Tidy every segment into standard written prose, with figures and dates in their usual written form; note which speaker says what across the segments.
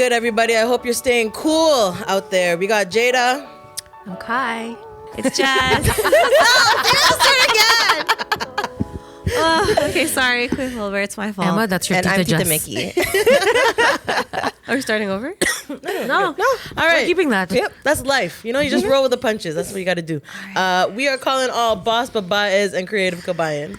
Speaker 1: right, everybody. I hope you're staying cool out there. We got Jada.
Speaker 2: I'm Kai. It's Jazz. Okay, sorry. Quick over. It's my fault.
Speaker 3: Emma, that's your
Speaker 4: And
Speaker 3: Tita
Speaker 4: I'm Tita
Speaker 3: Jess.
Speaker 4: Mickey.
Speaker 2: Are we starting over?
Speaker 3: No.
Speaker 1: All right.
Speaker 3: We're keeping that.
Speaker 1: Yep, that's life. You know, you just roll with the punches. That's what you got to do. We are calling all boss babaes and creative kabayan.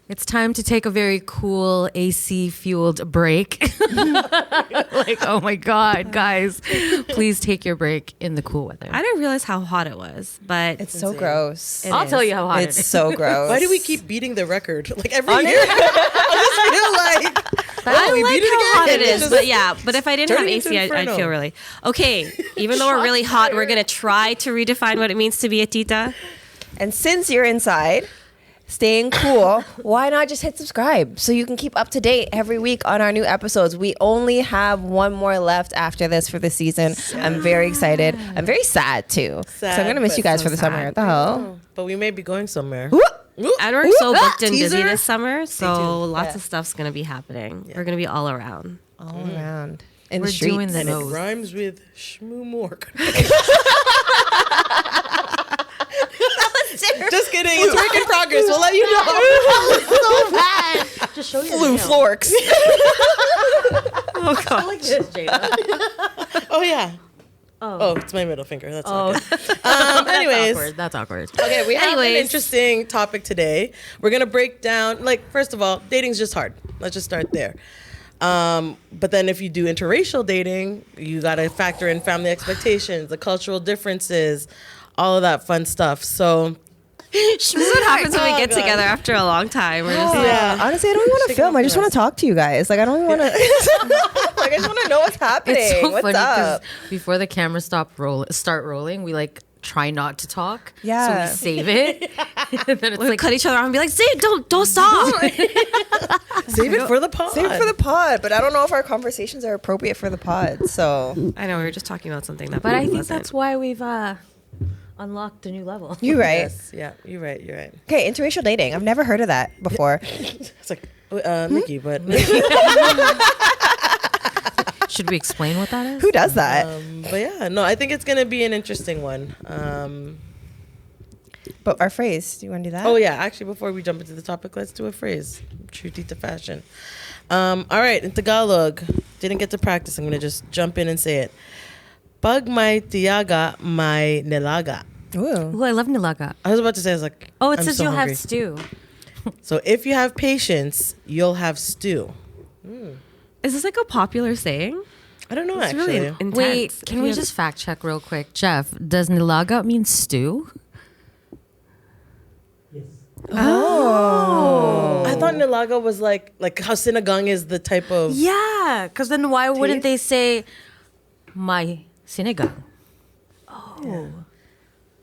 Speaker 3: It's time to take a very cool AC-fueled break. Like, oh my God, guys. Please take your break in the cool weather.
Speaker 2: I didn't realize how hot it was, but
Speaker 4: It's so gross.
Speaker 3: I'll tell you how hot it
Speaker 4: It's
Speaker 3: is.
Speaker 4: so gross.
Speaker 1: Why do we keep beating the record? Like every year. I just feel like,
Speaker 2: I
Speaker 1: we
Speaker 2: like
Speaker 1: beat it
Speaker 2: how hot
Speaker 1: again.
Speaker 2: it is.
Speaker 1: Just
Speaker 2: But yeah, but if I didn't have
Speaker 1: turning
Speaker 2: AC,
Speaker 1: into
Speaker 2: I'd
Speaker 1: inferno.
Speaker 2: feel really okay. Even though we're really hot, we're gonna try to redefine what it means to be a tita.
Speaker 4: And since you're inside, staying cool, why not just hit subscribe so you can keep up to date every week on our new episodes? We only have one more left after this for the season. I'm very excited. I'm very sad too. So I'm gonna miss
Speaker 1: but
Speaker 4: you guys
Speaker 1: so
Speaker 4: for the summer.
Speaker 1: sad.
Speaker 4: What the hell?
Speaker 1: But we may be going somewhere.
Speaker 2: And we're so booked and busy
Speaker 1: Teaser.
Speaker 2: this summer, so
Speaker 1: tuned.
Speaker 2: lots
Speaker 4: Yeah.
Speaker 2: of stuff's gonna be happening. We're gonna be all around.
Speaker 4: All around. In
Speaker 3: We're
Speaker 4: the streets.
Speaker 3: doing the
Speaker 1: And it
Speaker 3: nose.
Speaker 1: rhymes with shmoomork. Just kidding. It's work in progress. We'll let you know.
Speaker 3: Just show your
Speaker 4: Blue
Speaker 3: nail.
Speaker 4: florks.
Speaker 2: Oh god.
Speaker 3: Like this, Jada.
Speaker 1: Oh, yeah. Oh, it's my middle finger. That's
Speaker 3: Oh,
Speaker 1: okay. Anyways.
Speaker 3: That's awkward.
Speaker 1: Okay, we have an
Speaker 2: Anyways.
Speaker 1: interesting topic today. We're going to break down, like, first of all, dating's just hard. Let's just start there. But then if you do interracial dating, you got to factor in family expectations, the cultural differences, all of that fun stuff. So,
Speaker 2: This is what happens when we get
Speaker 1: God.
Speaker 2: together after a long time. We're just like,
Speaker 1: yeah.
Speaker 4: Honestly, I don't even want to
Speaker 1: Shaking
Speaker 4: film. I just
Speaker 1: up
Speaker 4: want to talk to you guys. Like, I don't even want to. Like, I just want to know what's happening.
Speaker 3: It's so
Speaker 4: What's
Speaker 3: funny because
Speaker 4: up?
Speaker 3: before the cameras start rolling, we like try not to talk.
Speaker 4: Yeah.
Speaker 3: So we save it. And then it's
Speaker 2: we
Speaker 3: like,
Speaker 2: cut each other off and be like, "Say, don't stop."
Speaker 1: Save it for the pod.
Speaker 4: Save it for the pod, but I don't know if our conversations are appropriate for the pod. So
Speaker 2: I know we were just talking about something that.
Speaker 3: but I
Speaker 2: probably
Speaker 3: think
Speaker 2: wasn't.
Speaker 3: that's why we've unlocked a new level.
Speaker 4: you're right.
Speaker 1: Yes, yeah, you're right. You're right.
Speaker 4: Okay, interracial dating. I've never heard of that before.
Speaker 1: It's like, Mickey, but
Speaker 3: Should we explain what that is?
Speaker 4: Who does that?
Speaker 1: but yeah, no, I think it's gonna be an interesting one.
Speaker 4: But our phrase. Do you want to do that?
Speaker 1: Oh yeah, actually, before we jump into the topic, let's do a phrase. True Tita fashion. All right, in Tagalog, didn't get to practice. I'm gonna just jump in and say it. Pag may tiyaga, may nilaga.
Speaker 4: Ooh.
Speaker 3: Oh, I love nilaga.
Speaker 1: I was about to say, I was like,
Speaker 3: Oh, it
Speaker 1: I'm
Speaker 3: says
Speaker 1: so
Speaker 3: you'll
Speaker 1: hungry.
Speaker 3: have stew.
Speaker 1: So if you have patience, you'll have stew.
Speaker 2: Is this like a popular saying?
Speaker 1: I don't know
Speaker 2: It's
Speaker 1: actually.
Speaker 2: really intense.
Speaker 3: Wait, can we just fact check real quick? Jeff, does nilaga mean stew?
Speaker 4: Oh.
Speaker 1: I thought nilaga was like how sinigang is the type of.
Speaker 3: Yeah, because then why wouldn't
Speaker 1: Taste?
Speaker 3: they say my sinigang?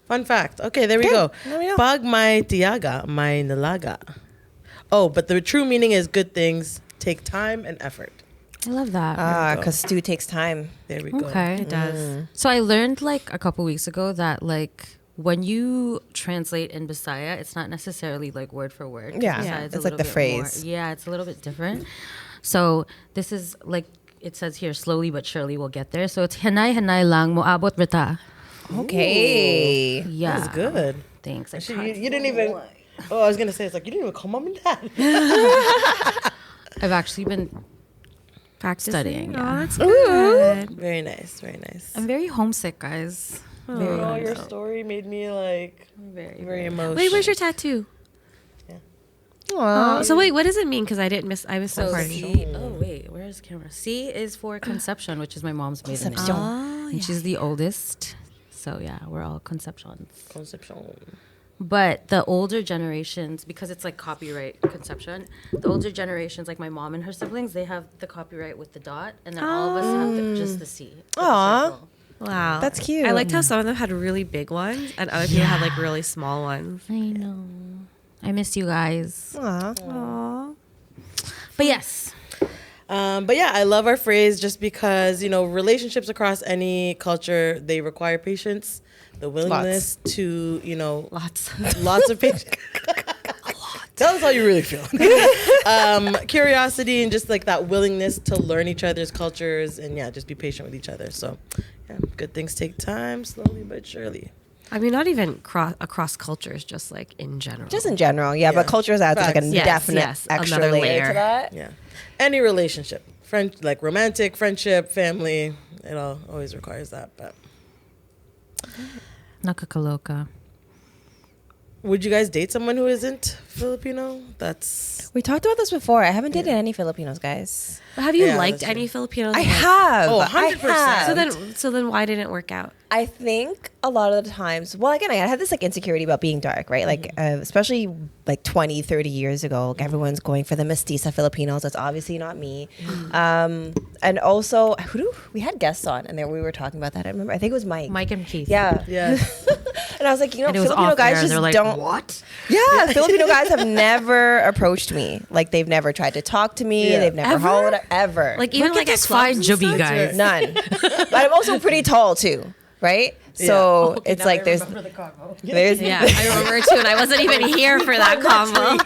Speaker 1: Fun fact. Okay, there we go. Pag may tiyaga, may nilaga. Oh, but the true meaning is good things take time and effort.
Speaker 3: I love that.
Speaker 4: Ah, because stew takes time.
Speaker 1: There we go.
Speaker 3: Okay.
Speaker 2: It does.
Speaker 3: So I learned like a couple weeks ago that like when you translate in Bisaya, it's not necessarily like word for word. 'cause
Speaker 4: Yeah.
Speaker 3: Bisaya is
Speaker 4: It's
Speaker 3: a
Speaker 4: like
Speaker 3: little
Speaker 4: the
Speaker 3: bit
Speaker 4: phrase.
Speaker 3: yeah, it's a little bit different. So this is like it says here, slowly but surely we'll get there. So it's hanay hanay lang moabot bita.
Speaker 4: Okay.
Speaker 3: Yeah.
Speaker 1: That's good.
Speaker 3: Thanks. I
Speaker 1: Actually,
Speaker 3: tried.
Speaker 1: you didn't even. Oh, I was gonna say it's like you didn't even call mom and dad.
Speaker 3: I've actually been
Speaker 2: Practicing.
Speaker 3: studying,
Speaker 2: Oh,
Speaker 3: yeah.
Speaker 2: that's good.
Speaker 1: Very nice, very nice.
Speaker 3: I'm very homesick, guys. Very
Speaker 1: Oh, your
Speaker 3: homesick.
Speaker 1: story made me like very emotional.
Speaker 2: Wait, where's your tattoo?
Speaker 4: Aw.
Speaker 2: So wait, what does it mean? Because I missed that
Speaker 3: So
Speaker 2: part.
Speaker 3: C, oh wait, where's the camera? C is for conception, which is my mom's maiden name.
Speaker 2: Oh,
Speaker 3: And she's the oldest. So yeah, we're all conceptions.
Speaker 1: Conception.
Speaker 3: But the older generations, because it's like copyright conception, the older generations, like my mom and her siblings, they have the copyright with the dot, and then all of us have just the C. with the
Speaker 4: Aw.
Speaker 3: circle.
Speaker 2: Wow,
Speaker 4: That's cute.
Speaker 2: I liked how some of them had really big ones, and other people had like really small ones.
Speaker 3: I know. I miss you guys.
Speaker 4: Aw.
Speaker 2: Aww.
Speaker 3: But yes.
Speaker 1: But yeah, I love our phrase just because, you know, relationships across any culture, they require patience, the willingness to, you know,
Speaker 2: Lots.
Speaker 1: lots of patience. Tell us how you really feel. Curiosity and just like that willingness to learn each other's cultures and just be patient with each other. So, good things take time, slowly but surely.
Speaker 2: I mean, not even across cultures, just like in general.
Speaker 4: Just in general, but cultures adds like a
Speaker 1: Facts.
Speaker 4: definite extra
Speaker 2: another
Speaker 4: layer
Speaker 2: layer.
Speaker 4: to that.
Speaker 1: Yeah. Any relationship, like romantic, friendship, family, it all always requires that. But
Speaker 3: Nakakaloka.
Speaker 1: would you guys date someone who isn't Filipino? That's
Speaker 4: We talked about this before. I haven't dated any Filipinos, guys.
Speaker 2: Have you
Speaker 1: Yeah,
Speaker 2: liked
Speaker 1: that's
Speaker 2: any
Speaker 1: true.
Speaker 2: Filipinos?
Speaker 4: I
Speaker 2: Like-
Speaker 4: have.
Speaker 1: Oh,
Speaker 4: I
Speaker 1: 100%.
Speaker 4: have.
Speaker 2: So then why didn't it work out?
Speaker 4: I think a lot of the times, well, again, I had this like insecurity about being dark, right? Like, especially like 20, 30 years ago, like, everyone's going for the mestiza Filipinos. That's obviously not me. And also, we had guests on, and then we were talking about that. I remember, I think it was Mike.
Speaker 3: Mike and Keith.
Speaker 4: Yeah.
Speaker 1: yes.
Speaker 4: And I was like,
Speaker 3: And it was
Speaker 4: Filipino
Speaker 3: off
Speaker 4: guys
Speaker 3: air,
Speaker 4: just
Speaker 3: they're like,
Speaker 4: don't.
Speaker 3: what?
Speaker 4: Yeah, Filipino guys have never approached me. Like, they've never tried to talk to me.
Speaker 1: Yeah.
Speaker 4: They've never
Speaker 3: Ever?
Speaker 4: hollered ever.
Speaker 2: Like even
Speaker 3: Look
Speaker 2: like
Speaker 3: at
Speaker 2: at
Speaker 3: this
Speaker 2: clubs
Speaker 3: fine
Speaker 2: and
Speaker 3: jubby
Speaker 2: stuff?
Speaker 3: guys.
Speaker 4: None. But I'm also pretty tall too, right? So it's like there's
Speaker 2: Yeah, I remember it too, and I wasn't even here for that combo.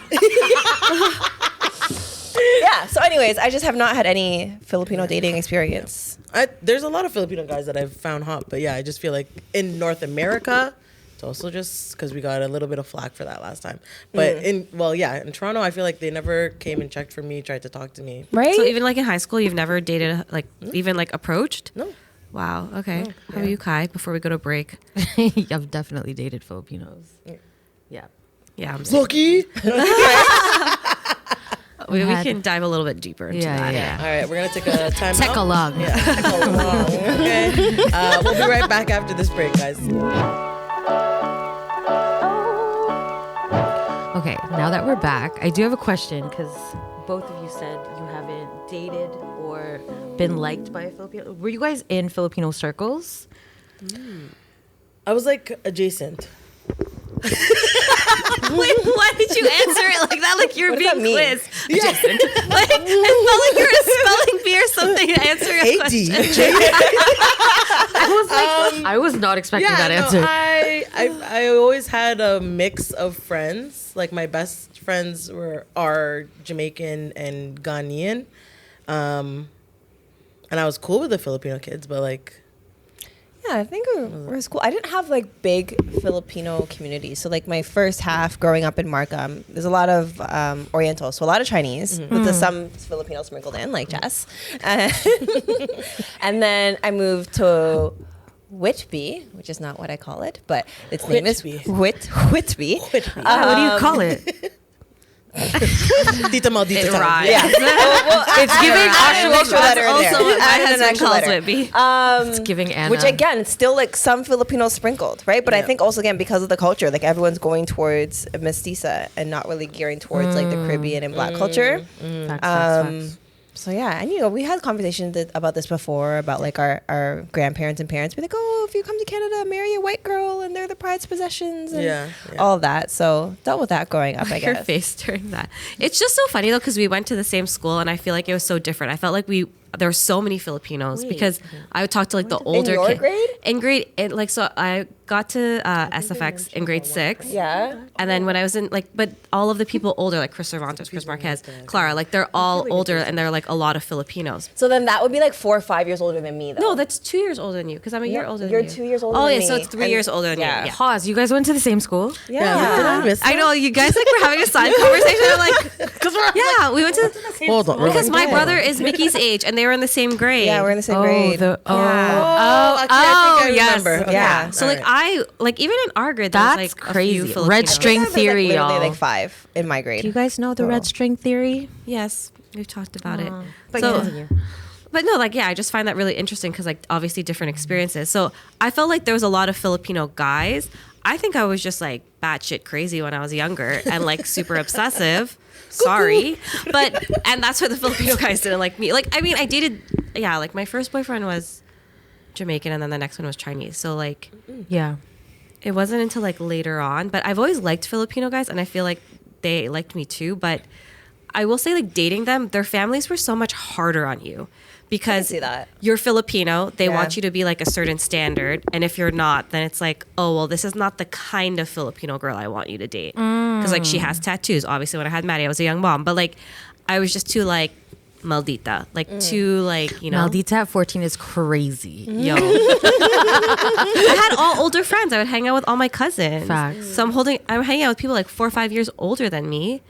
Speaker 4: yeah. So anyways, I just have not had any Filipino dating experience.
Speaker 1: There's a lot of Filipino guys that I've found hot, but I just feel like in North America, it's also just because we got a little bit of flack for that last time. But in Toronto, I feel like they never came and checked for me, tried to talk to me.
Speaker 4: Right?
Speaker 2: So even like in high school, you've never dated like even like approached?
Speaker 1: No.
Speaker 2: Wow. Okay. How about you, Kai? Before we go to break.
Speaker 3: I've definitely dated Filipinos. Yeah.
Speaker 2: Yeah, I'm
Speaker 1: Lucky.
Speaker 2: we
Speaker 3: had-
Speaker 2: can dive a little bit deeper into that.
Speaker 3: Yeah.
Speaker 1: All right, we're gonna take a time
Speaker 3: Take
Speaker 1: out.
Speaker 3: a log.
Speaker 1: Okay. We'll be right back after this break, guys.
Speaker 3: Okay, now that we're back, I do have a question because both of you said you haven't dated or been liked by a Filipino. Were you guys in Filipino circles?
Speaker 1: I was like adjacent.
Speaker 2: Wait, why did you answer it like that? Like you were
Speaker 4: What does that
Speaker 2: being
Speaker 4: mean?
Speaker 2: quizzed. Adjacent. Like it felt like you were a spelling bee or something answering a question.
Speaker 3: I was not expecting that answer.
Speaker 1: I always had a mix of friends. Like my best friends are Jamaican and Ghanaian, and I was cool with the Filipino kids, but like.
Speaker 4: Yeah, I think we're cool. I didn't have like big Filipino communities. So like my first half growing up in Markham, there's a lot of Oriental, so a lot of Chinese with some Filipino sprinkled in, like Jess. And then I moved to Whitby, which is not what I call it, but its name is Whitby.
Speaker 3: What do you call it?
Speaker 1: Tita Maldita
Speaker 2: It
Speaker 1: time.
Speaker 2: rhymes.
Speaker 4: Yeah.
Speaker 3: It's giving
Speaker 4: Add an extra letter in there.
Speaker 2: Also what my
Speaker 4: Add an
Speaker 2: husband
Speaker 4: extra
Speaker 2: calls
Speaker 4: letter.
Speaker 2: Whitby.
Speaker 3: It's giving Anna.
Speaker 4: Which again, it's still like some Filipino sprinkled, right? But I
Speaker 1: Yeah.
Speaker 4: think also again because of the culture, like everyone's going towards mestiza and not really gearing towards like the Caribbean and Black culture.
Speaker 3: Facts.
Speaker 4: So yeah, and we had conversations about this before about like our grandparents and parents be like, oh, if you come to Canada, marry a white girl and they're the pride's possessions and
Speaker 1: Yeah.
Speaker 4: all that. So dealt with that growing up, I
Speaker 2: Your
Speaker 4: guess.
Speaker 2: face during that. It's just so funny though because we went to the same school and I feel like it was so different. I felt like there were so many Filipinos because I would talk to like the older
Speaker 4: your
Speaker 2: kids.
Speaker 4: grade?
Speaker 2: In grade, like so I got to SFX in grade 6.
Speaker 4: Yeah.
Speaker 2: And then when I was in but all of the people older, like Chris Cervantes, Chris Marquez, Clara, like they're all older and they're like a lot of Filipinos.
Speaker 4: So then that would be like 4 or 5 years older than me, though.
Speaker 2: No, that's 2 years older than you because I'm a year older than you.
Speaker 4: You're 2 years older
Speaker 2: Oh,
Speaker 4: than
Speaker 2: yeah, so
Speaker 4: me.
Speaker 2: it's 3
Speaker 4: And-
Speaker 2: years older than you. Yeah.
Speaker 3: Pause. You guys went to the same school?
Speaker 1: Yeah. Did I miss
Speaker 2: I
Speaker 1: that?
Speaker 2: know you guys like were having a side conversation. I'm like, yeah, we went to
Speaker 1: Hold on.
Speaker 2: because my
Speaker 4: Yeah.
Speaker 2: brother is Mickey's age and they were in the same grade.
Speaker 4: Yeah, we're in the same grade.
Speaker 1: Okay, I think I
Speaker 2: yes.
Speaker 1: remember. Okay.
Speaker 4: Yeah.
Speaker 2: So like
Speaker 1: Alright.
Speaker 2: even in our grade, there was
Speaker 3: That's
Speaker 2: like a
Speaker 3: crazy.
Speaker 2: few Filipinos.
Speaker 3: Red string
Speaker 4: I was,
Speaker 3: theory,
Speaker 4: like, literally
Speaker 3: y'all.
Speaker 4: like 5 in my grade.
Speaker 3: Do you guys know the red string theory?
Speaker 2: Yes, we've talked about it.
Speaker 3: But
Speaker 2: So-
Speaker 3: continue.
Speaker 2: But no, like, yeah, I just find that really interesting because, like, obviously different experiences. So I felt like there was a lot of Filipino guys. I think I was just, like, batshit crazy when I was younger and, like, super obsessive. Sorry. And that's why the Filipino guys didn't like me. Like, I mean, I dated, like, my first boyfriend was Jamaican and then the next one was Chinese. So, like,
Speaker 3: Yeah.
Speaker 2: it wasn't until, like, later on. But I've always liked Filipino guys and I feel like they liked me too. But I will say, like, dating them, their families were so much harder on you because
Speaker 4: see that.
Speaker 2: you're Filipino. They
Speaker 4: Yeah.
Speaker 2: want you to be like a certain standard. And if you're not, then it's like, oh, well, this is not the kind of Filipino girl I want you to date. Because, like, she has tattoos. Obviously, when I had Maddie, I was a young mom. But, like, I was just too, like, maldita. Like, too, like, you know.
Speaker 3: Maldita at 14 is crazy.
Speaker 2: Yo. I had all older friends. I would hang out with all my cousins.
Speaker 3: Facts.
Speaker 2: So I'm hanging out with people like 4 or 5 years older than me.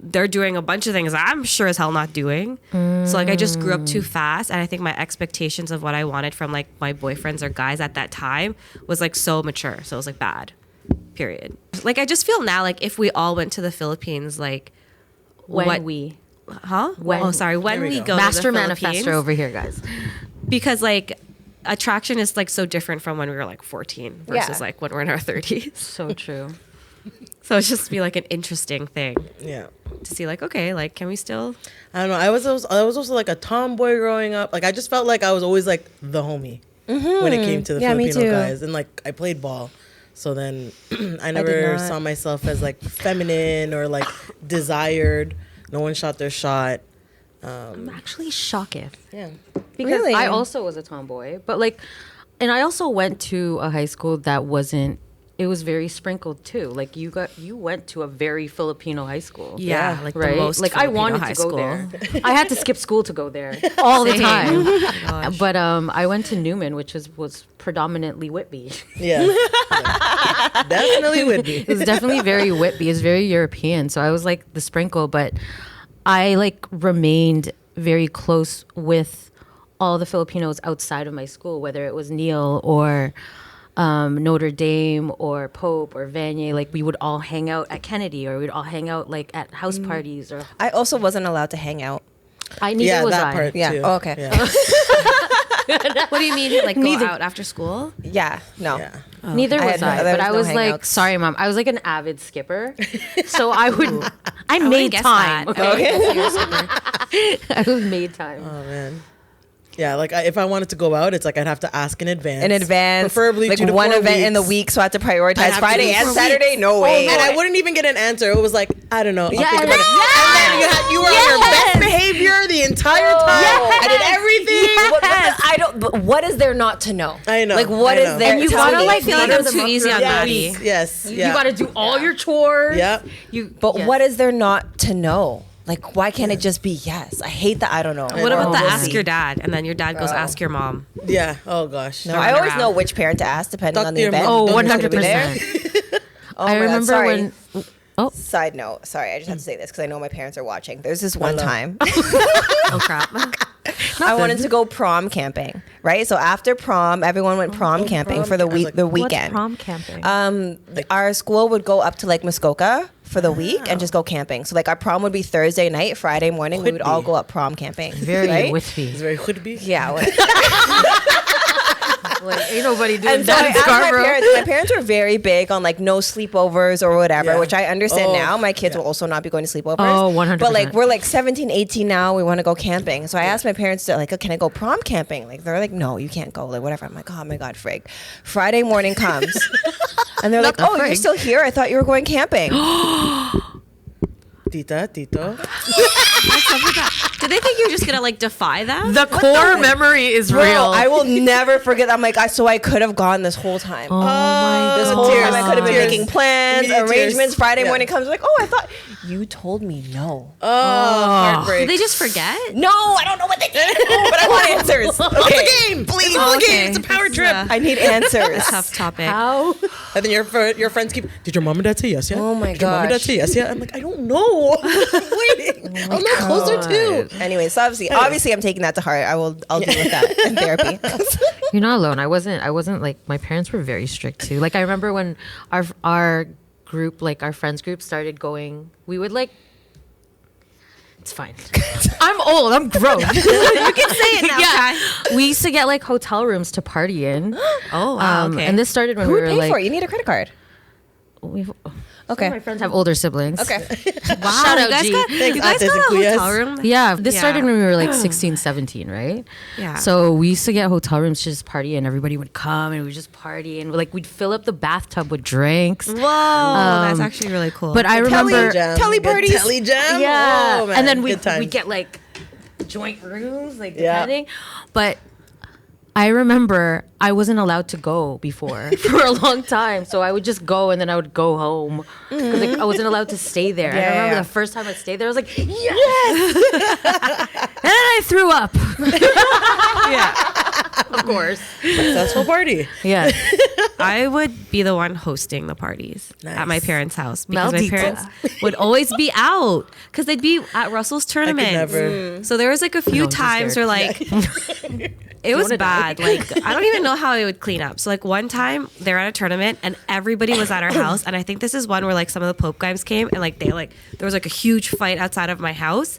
Speaker 2: They're doing a bunch of things I'm sure as hell not doing. So like I just grew up too fast, and I think my expectations of what I wanted from like my boyfriends or guys at that time was like so mature. So it was like bad. Period. Like I just feel now like if we all went to the Philippines, like
Speaker 3: When
Speaker 2: what
Speaker 3: we
Speaker 2: when we go
Speaker 3: master
Speaker 2: to the Philippines,
Speaker 3: manifestor over here, guys.
Speaker 2: because like attraction is like so different from when we were like 14 versus
Speaker 4: Yeah.
Speaker 2: like when we're in our 30s.
Speaker 3: So true.
Speaker 2: So it's just be like an interesting thing
Speaker 1: Yeah.
Speaker 2: to see like, okay, like can we still
Speaker 1: I don't know. I was also like a tomboy growing up. Like I just felt like I was always like the homie when it came to the
Speaker 4: Yeah, me
Speaker 1: Filipino
Speaker 4: too.
Speaker 1: guys, and like I played ball, so then I
Speaker 4: did
Speaker 1: never
Speaker 4: not.
Speaker 1: saw myself as like feminine or like desired. No one shot their shot.
Speaker 3: I'm actually shocketh.
Speaker 1: Yeah.
Speaker 3: Because
Speaker 4: Really?
Speaker 3: I also was a tomboy, but like, and I also went to a high school that wasn't. It was very sprinkled too. Like you went to a very Filipino high school.
Speaker 2: yeah, like
Speaker 3: Right.
Speaker 2: the most
Speaker 3: Like I
Speaker 2: Filipino
Speaker 3: wanted
Speaker 2: high
Speaker 3: to go
Speaker 2: school.
Speaker 3: there. I had to skip school to go there all the
Speaker 2: Same.
Speaker 3: time.
Speaker 2: Oh my gosh.
Speaker 3: But I went to Newman, which was predominantly Whitby.
Speaker 1: Yeah. Definitely would be.
Speaker 3: It was definitely very Whitby. It's very European. So I was like the sprinkle, but I like remained very close with all the Filipinos outside of my school, whether it was Neil or Notre Dame or Pope or Vanier. Like we would all hang out at Kennedy, or we'd all hang out like at house parties. Or
Speaker 4: I also wasn't allowed to hang out.
Speaker 3: neither
Speaker 1: Yeah,
Speaker 3: was
Speaker 1: that
Speaker 3: I.
Speaker 1: part
Speaker 4: Yeah.
Speaker 1: too.
Speaker 4: Oh, okay.
Speaker 1: Yeah.
Speaker 2: What do you mean like go
Speaker 3: Neither.
Speaker 2: out after school?
Speaker 4: Yeah, no.
Speaker 1: Yeah.
Speaker 3: Neither
Speaker 4: I
Speaker 3: was
Speaker 4: had no-
Speaker 3: I,
Speaker 4: there
Speaker 3: but
Speaker 4: was
Speaker 3: I
Speaker 4: no
Speaker 3: was like,
Speaker 4: hangouts.
Speaker 3: sorry, mom. I was like an avid skipper, so I would. I
Speaker 2: wouldn't
Speaker 3: made
Speaker 2: guess
Speaker 3: time.
Speaker 2: that.
Speaker 3: Okay, I made time.
Speaker 1: Oh man. Yeah, like if I wanted to go out, it's like I'd have to ask in advance.
Speaker 4: In advance,
Speaker 1: preferably
Speaker 4: like
Speaker 1: 2 to
Speaker 4: 1
Speaker 1: 4
Speaker 4: event in the
Speaker 1: weeks.
Speaker 4: week, so I had to
Speaker 1: I'd
Speaker 4: prioritize
Speaker 1: have to
Speaker 4: Friday
Speaker 1: do
Speaker 4: and
Speaker 1: 4
Speaker 4: Saturday. No way.
Speaker 1: And I wouldn't even get an answer. It was like, I don't know. I'll think
Speaker 3: Yes.
Speaker 1: about it. And then you were on your best behavior the entire time.
Speaker 4: Yes.
Speaker 1: I did everything.
Speaker 4: I don't. But what is there not to know?
Speaker 1: I know,
Speaker 4: Like what
Speaker 1: I
Speaker 4: is
Speaker 1: know.
Speaker 4: there?
Speaker 3: And you
Speaker 4: Tell
Speaker 3: gotta,
Speaker 4: me.
Speaker 3: like,
Speaker 2: I feel like I'm too easy on
Speaker 1: Yes,
Speaker 2: Maddie.
Speaker 1: yes.
Speaker 3: You got to do all your chores.
Speaker 1: Yep.
Speaker 4: But
Speaker 3: yes.
Speaker 4: what is there not to know? Like why can't it just be yes? I hate that. I don't know.
Speaker 2: What about the
Speaker 4: We'll
Speaker 2: ask
Speaker 4: see.
Speaker 2: your dad, and then your dad goes ask your mom?
Speaker 1: Yeah. Oh gosh.
Speaker 4: No, I always
Speaker 2: around.
Speaker 4: know which parent to ask depending
Speaker 1: Talk
Speaker 4: on
Speaker 1: to
Speaker 4: the
Speaker 1: your
Speaker 4: event.
Speaker 1: mom.
Speaker 3: Oh,
Speaker 1: Don't
Speaker 3: 100%.
Speaker 4: Oh
Speaker 3: I
Speaker 4: my God,
Speaker 3: remember
Speaker 4: sorry.
Speaker 3: when.
Speaker 4: Side note, sorry, I just have to say this because I know my parents are watching. There's this one
Speaker 1: Hello.
Speaker 4: time
Speaker 2: Oh crap!
Speaker 4: I wanted to go prom camping, right? So after prom, everyone went prom camping
Speaker 1: prom
Speaker 4: for the
Speaker 1: camp. I was
Speaker 4: week,
Speaker 1: like,
Speaker 4: the
Speaker 3: What's
Speaker 4: weekend.
Speaker 3: prom camping?
Speaker 4: Our school would go up to Lake Muskoka for the week and just go camping. So like our prom would be Thursday night, Friday morning, we would all go up prom camping.
Speaker 3: Very
Speaker 4: right?
Speaker 3: Whitby.
Speaker 1: It's very could be.
Speaker 4: Yeah.
Speaker 3: Like, ain't nobody doing
Speaker 4: And so I
Speaker 3: that in
Speaker 4: asked
Speaker 3: Scarborough.
Speaker 4: my parents were very big on like no sleepovers or whatever,
Speaker 1: Yeah.
Speaker 4: which I understand
Speaker 1: Oh,
Speaker 4: now. My kids
Speaker 1: yeah.
Speaker 4: will also not be going to sleepovers.
Speaker 3: Oh, 100%.
Speaker 4: But like we're like 17, 18 now. We want to go camping. So I asked my parents to like, oh, can I go prom camping? Like they're like, no, you can't go. Like whatever. I'm like, oh my God, frig. Friday morning comes. And they're like,
Speaker 3: Not
Speaker 4: oh, you're
Speaker 3: frig.
Speaker 4: still here? I thought you were going camping.
Speaker 1: Tita, Tito.
Speaker 2: Did they think you were just gonna like defy them?
Speaker 3: The core memory is
Speaker 4: Bro,
Speaker 3: real.
Speaker 4: I will never forget. I'm like, so I could have gone this whole time.
Speaker 3: Oh
Speaker 4: This whole
Speaker 1: tears,
Speaker 4: time I could have been
Speaker 1: tears.
Speaker 4: making plans,
Speaker 1: Immediate tears.
Speaker 4: arrangements. Friday
Speaker 1: Yeah.
Speaker 4: morning comes like, oh, I thought you told me no.
Speaker 1: Oh, heartbreak.
Speaker 2: Did they just forget?
Speaker 4: No, I don't know what they did, but I want answers.
Speaker 1: It's
Speaker 4: Okay.
Speaker 1: a game, please. It's
Speaker 2: Oh,
Speaker 1: a game.
Speaker 2: okay.
Speaker 1: It's a power
Speaker 2: It's,
Speaker 1: trip.
Speaker 4: I need answers.
Speaker 2: Tough topic.
Speaker 3: How?
Speaker 1: And then your friends keep. Did your mom and dad say yes? Yeah.
Speaker 4: Oh my
Speaker 1: Did your mom and dad
Speaker 4: gosh.
Speaker 1: say yes? Yeah. I'm like, I don't know. I'm waiting. I'm not closer too.
Speaker 4: Anyway, so obviously I'm taking that to heart. I'll deal with that in therapy.
Speaker 3: You're not alone. I wasn't like, my parents were very strict too. Like I remember when our group, like our friends group started going, we would like, it's fine. I'm old. I'm grown. You can say it now. Yeah. We used to get like hotel rooms to party in.
Speaker 2: Oh wow. Okay.
Speaker 3: And this started when
Speaker 4: Who
Speaker 3: we
Speaker 4: would
Speaker 3: were
Speaker 4: pay
Speaker 3: like,
Speaker 4: for it? You need a credit card.
Speaker 3: we
Speaker 4: Okay.
Speaker 3: My friends have older siblings.
Speaker 4: Okay.
Speaker 2: Wow,
Speaker 3: Shout
Speaker 2: you
Speaker 3: out,
Speaker 2: guys
Speaker 3: G.
Speaker 2: got,
Speaker 1: Thanks,
Speaker 2: you guys
Speaker 1: Ates
Speaker 2: got a
Speaker 1: and Kuyas.
Speaker 2: hotel room?
Speaker 3: Yeah, this
Speaker 2: Yeah.
Speaker 3: started when we were like 16, 17, right?
Speaker 2: Yeah.
Speaker 3: So we used to get hotel rooms to just party, and everybody would come, and we'd just party, and like we'd fill up the bathtub with drinks.
Speaker 2: Whoa, that's actually really cool.
Speaker 3: But I remember,
Speaker 4: Telly
Speaker 1: Good
Speaker 4: parties.
Speaker 1: Telly jam.
Speaker 3: yeah,
Speaker 1: Oh, man.
Speaker 3: and then
Speaker 1: Good
Speaker 3: we'd
Speaker 1: times.
Speaker 3: get like joint rooms, like
Speaker 1: Yeah.
Speaker 3: depending. But I remember I wasn't allowed to go before for a long time, so I would just go and then I would go home because like, I wasn't allowed to stay there. I remember the first time I stayed there, I was like, yes, and then I threw up.
Speaker 2: yeah,
Speaker 3: Of course,
Speaker 1: Successful party.
Speaker 3: yeah.
Speaker 2: I would be the one hosting the parties at my
Speaker 1: Nice.
Speaker 2: parents' house because my
Speaker 3: Maldita.
Speaker 2: parents would always be out because they'd be at Russell's tournament.
Speaker 1: never.
Speaker 2: So there was like a few
Speaker 3: No, I'm
Speaker 2: times
Speaker 3: scared.
Speaker 2: where like it was
Speaker 3: wanna die?
Speaker 2: bad. Like I don't even know how I would clean up. So like one time they're at a tournament and everybody was at our house, and I think this is one where like some of the Pope guys came and like they like there was like a huge fight outside of my house.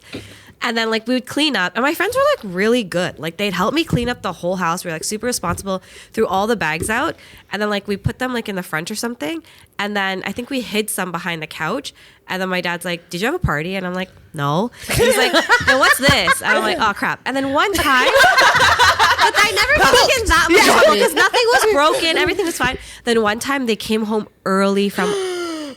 Speaker 2: And then like we would clean up, and my friends were like really good. Like they'd help me clean up the whole house. We were like super responsible, threw all the bags out, and then like we put them like in the front or something. And then I think we hid some behind the couch. And then my dad's like, "Did you have a party?" And I'm like, "No." And he's like, "Then what's this?" And I'm like, "Oh crap." And then one time, but I never felt like in that much trouble because nothing was broken, everything was fine. Then one time they came home early from,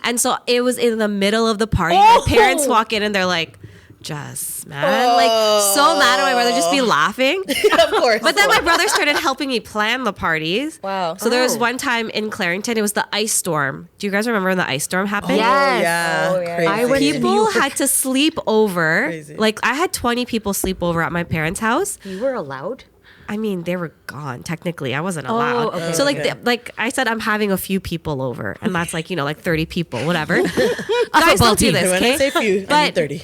Speaker 2: and so it was in the middle of the party. My parents walk in and they're like, "Just man, like so mad at my brother, just be laughing."
Speaker 1: Of course.
Speaker 2: But then my brother started helping me plan the parties.
Speaker 4: Wow.
Speaker 2: So there was one time in Clarington, it was the ice storm. Do you guys remember when the ice storm happened?
Speaker 3: Yes.
Speaker 1: Yeah.
Speaker 4: Oh, yeah.
Speaker 1: Crazy.
Speaker 3: I went to
Speaker 2: People had to sleep over.
Speaker 1: Crazy.
Speaker 2: Like I had 20 people sleep over at my parents' house.
Speaker 3: You were allowed.
Speaker 2: I mean, they were gone technically. I wasn't allowed.
Speaker 3: okay.
Speaker 2: So like,
Speaker 1: Okay.
Speaker 2: like I said, I'm having a few people over, and that's like like 30 people, whatever. Guys, don't do
Speaker 3: team.
Speaker 2: this,
Speaker 1: When I
Speaker 2: okay?
Speaker 1: say few, I mean 30.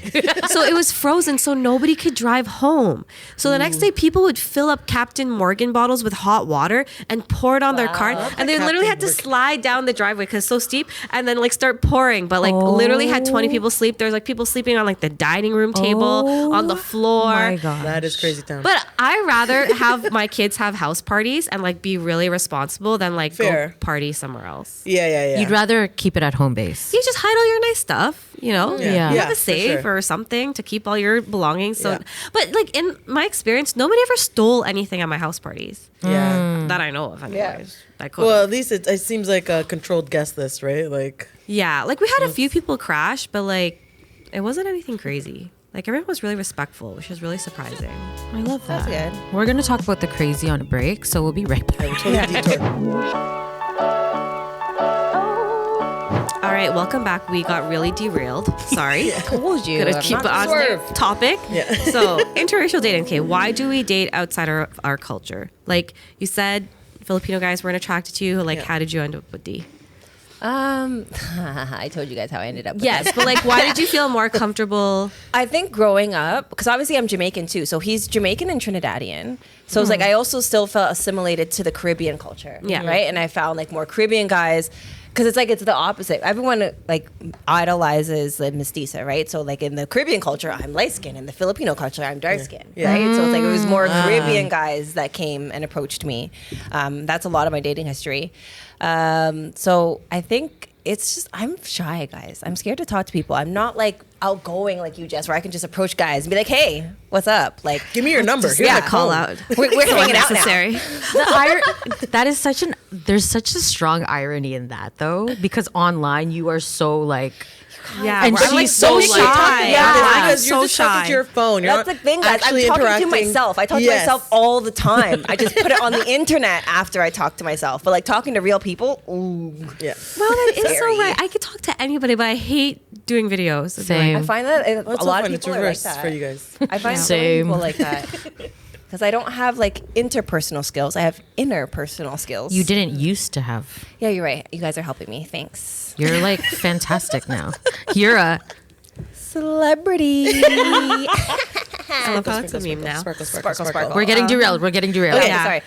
Speaker 2: So it was frozen, so nobody could drive home. So the next day, people would fill up Captain Morgan bottles with hot water and pour it on their car, and they literally had to
Speaker 1: Captain
Speaker 2: slide down the driveway because it's so steep, and then like start pouring. But like literally had 20 people sleep. There's like people sleeping on like the dining room table, on the floor.
Speaker 3: My God.
Speaker 1: That is crazy town.
Speaker 2: But I rather have my kids have house parties and like be really responsible than like
Speaker 1: Fair.
Speaker 2: go party somewhere else.
Speaker 1: yeah.
Speaker 3: You'd rather keep it at home base.
Speaker 2: You just hide all your nice stuff,
Speaker 3: Yeah.
Speaker 2: You
Speaker 3: Yeah,
Speaker 2: have a
Speaker 1: for
Speaker 2: safe
Speaker 1: sure.
Speaker 2: or something to keep all your belongings. So,
Speaker 1: Yeah.
Speaker 2: but like in my experience, nobody ever stole anything at my house parties
Speaker 1: Yeah.
Speaker 2: that I know of. Anyways, I could.
Speaker 1: Well, at least it seems like a controlled guest list, right? Like,
Speaker 2: Yeah, like we had a few people crash, but like it wasn't anything crazy. Like everyone was really respectful, which is really surprising.
Speaker 3: I love that.
Speaker 4: That's good.
Speaker 3: We're gonna talk about the crazy on a break, so we'll be right back.
Speaker 1: totally detour.
Speaker 2: All right, welcome back. We got really derailed. Sorry.
Speaker 4: Told you.
Speaker 2: Gonna
Speaker 4: I'm
Speaker 2: keep
Speaker 4: not
Speaker 2: it on
Speaker 1: swerve.
Speaker 2: topic.
Speaker 1: Yeah.
Speaker 2: So interracial dating. Okay, why do we date outside our culture? Like you said, Filipino guys weren't attracted to you. Like,
Speaker 1: Yeah.
Speaker 2: how did you end up with D?
Speaker 4: I told you guys how I ended up with
Speaker 2: Yes,
Speaker 4: this.
Speaker 2: but like, why did you feel more comfortable?
Speaker 4: I think growing up, because obviously I'm Jamaican too, so he's Jamaican and Trinidadian. So it's like I also still felt assimilated to the Caribbean culture,
Speaker 2: Yeah.
Speaker 4: right? And I found like more Caribbean guys, because it's like it's the opposite. Everyone like idolizes the mestiza, right? So like in the Caribbean culture, I'm light skinned. In the Filipino culture, I'm dark skinned,
Speaker 1: Yeah.
Speaker 4: right? So it's like it was more Caribbean guys that came and approached me. That's a lot of my dating history. So I think it's just I'm shy, guys. I'm scared to talk to people. I'm not like outgoing like you, Jess, where I can just approach guys and be like, "Hey, what's up?" Like,
Speaker 1: Give me your number. Here's
Speaker 4: yeah,
Speaker 1: my
Speaker 2: Call
Speaker 1: phone.
Speaker 2: out.
Speaker 4: we're
Speaker 2: So
Speaker 4: hanging out now.
Speaker 2: unnecessary.
Speaker 3: That is there's such a strong irony in that though, because online you are so like,
Speaker 2: Yeah,
Speaker 3: And
Speaker 2: where I'm
Speaker 3: she's
Speaker 2: like
Speaker 3: so
Speaker 2: so
Speaker 3: shy.
Speaker 2: shy.
Speaker 3: Yeah.
Speaker 1: Because you're
Speaker 2: so
Speaker 1: just talking
Speaker 2: shy.
Speaker 1: to your phone. You're
Speaker 4: That's the
Speaker 1: not
Speaker 4: thing, guys. I'm
Speaker 1: actually
Speaker 4: talking to
Speaker 1: interacting.
Speaker 4: myself. I talk to
Speaker 1: Yes.
Speaker 4: myself all the time. I just put it on the internet after I talk to myself. But like talking to real people, ooh.
Speaker 1: Yeah.
Speaker 2: Well, that is so
Speaker 4: Scary.
Speaker 2: right. I could talk to anybody, but I hate doing videos. It's
Speaker 3: Same.
Speaker 4: I find that
Speaker 1: Well, it's
Speaker 4: a
Speaker 1: so
Speaker 4: lot
Speaker 1: fun.
Speaker 4: of
Speaker 1: It's
Speaker 4: people are like
Speaker 1: reversed
Speaker 4: that.
Speaker 1: for you guys.
Speaker 4: I find so
Speaker 3: Same.
Speaker 4: many people like that. Because I don't have like interpersonal skills. I have interpersonal skills.
Speaker 3: you didn't used to have.
Speaker 4: Yeah, you're right. You guys are helping me. Thanks.
Speaker 3: You're like fantastic now. You're a
Speaker 4: Celebrity.
Speaker 2: I love how it's a meme now.
Speaker 1: Sparkle.
Speaker 3: We're getting derailed.
Speaker 4: Okay,
Speaker 2: Yeah.
Speaker 4: sorry.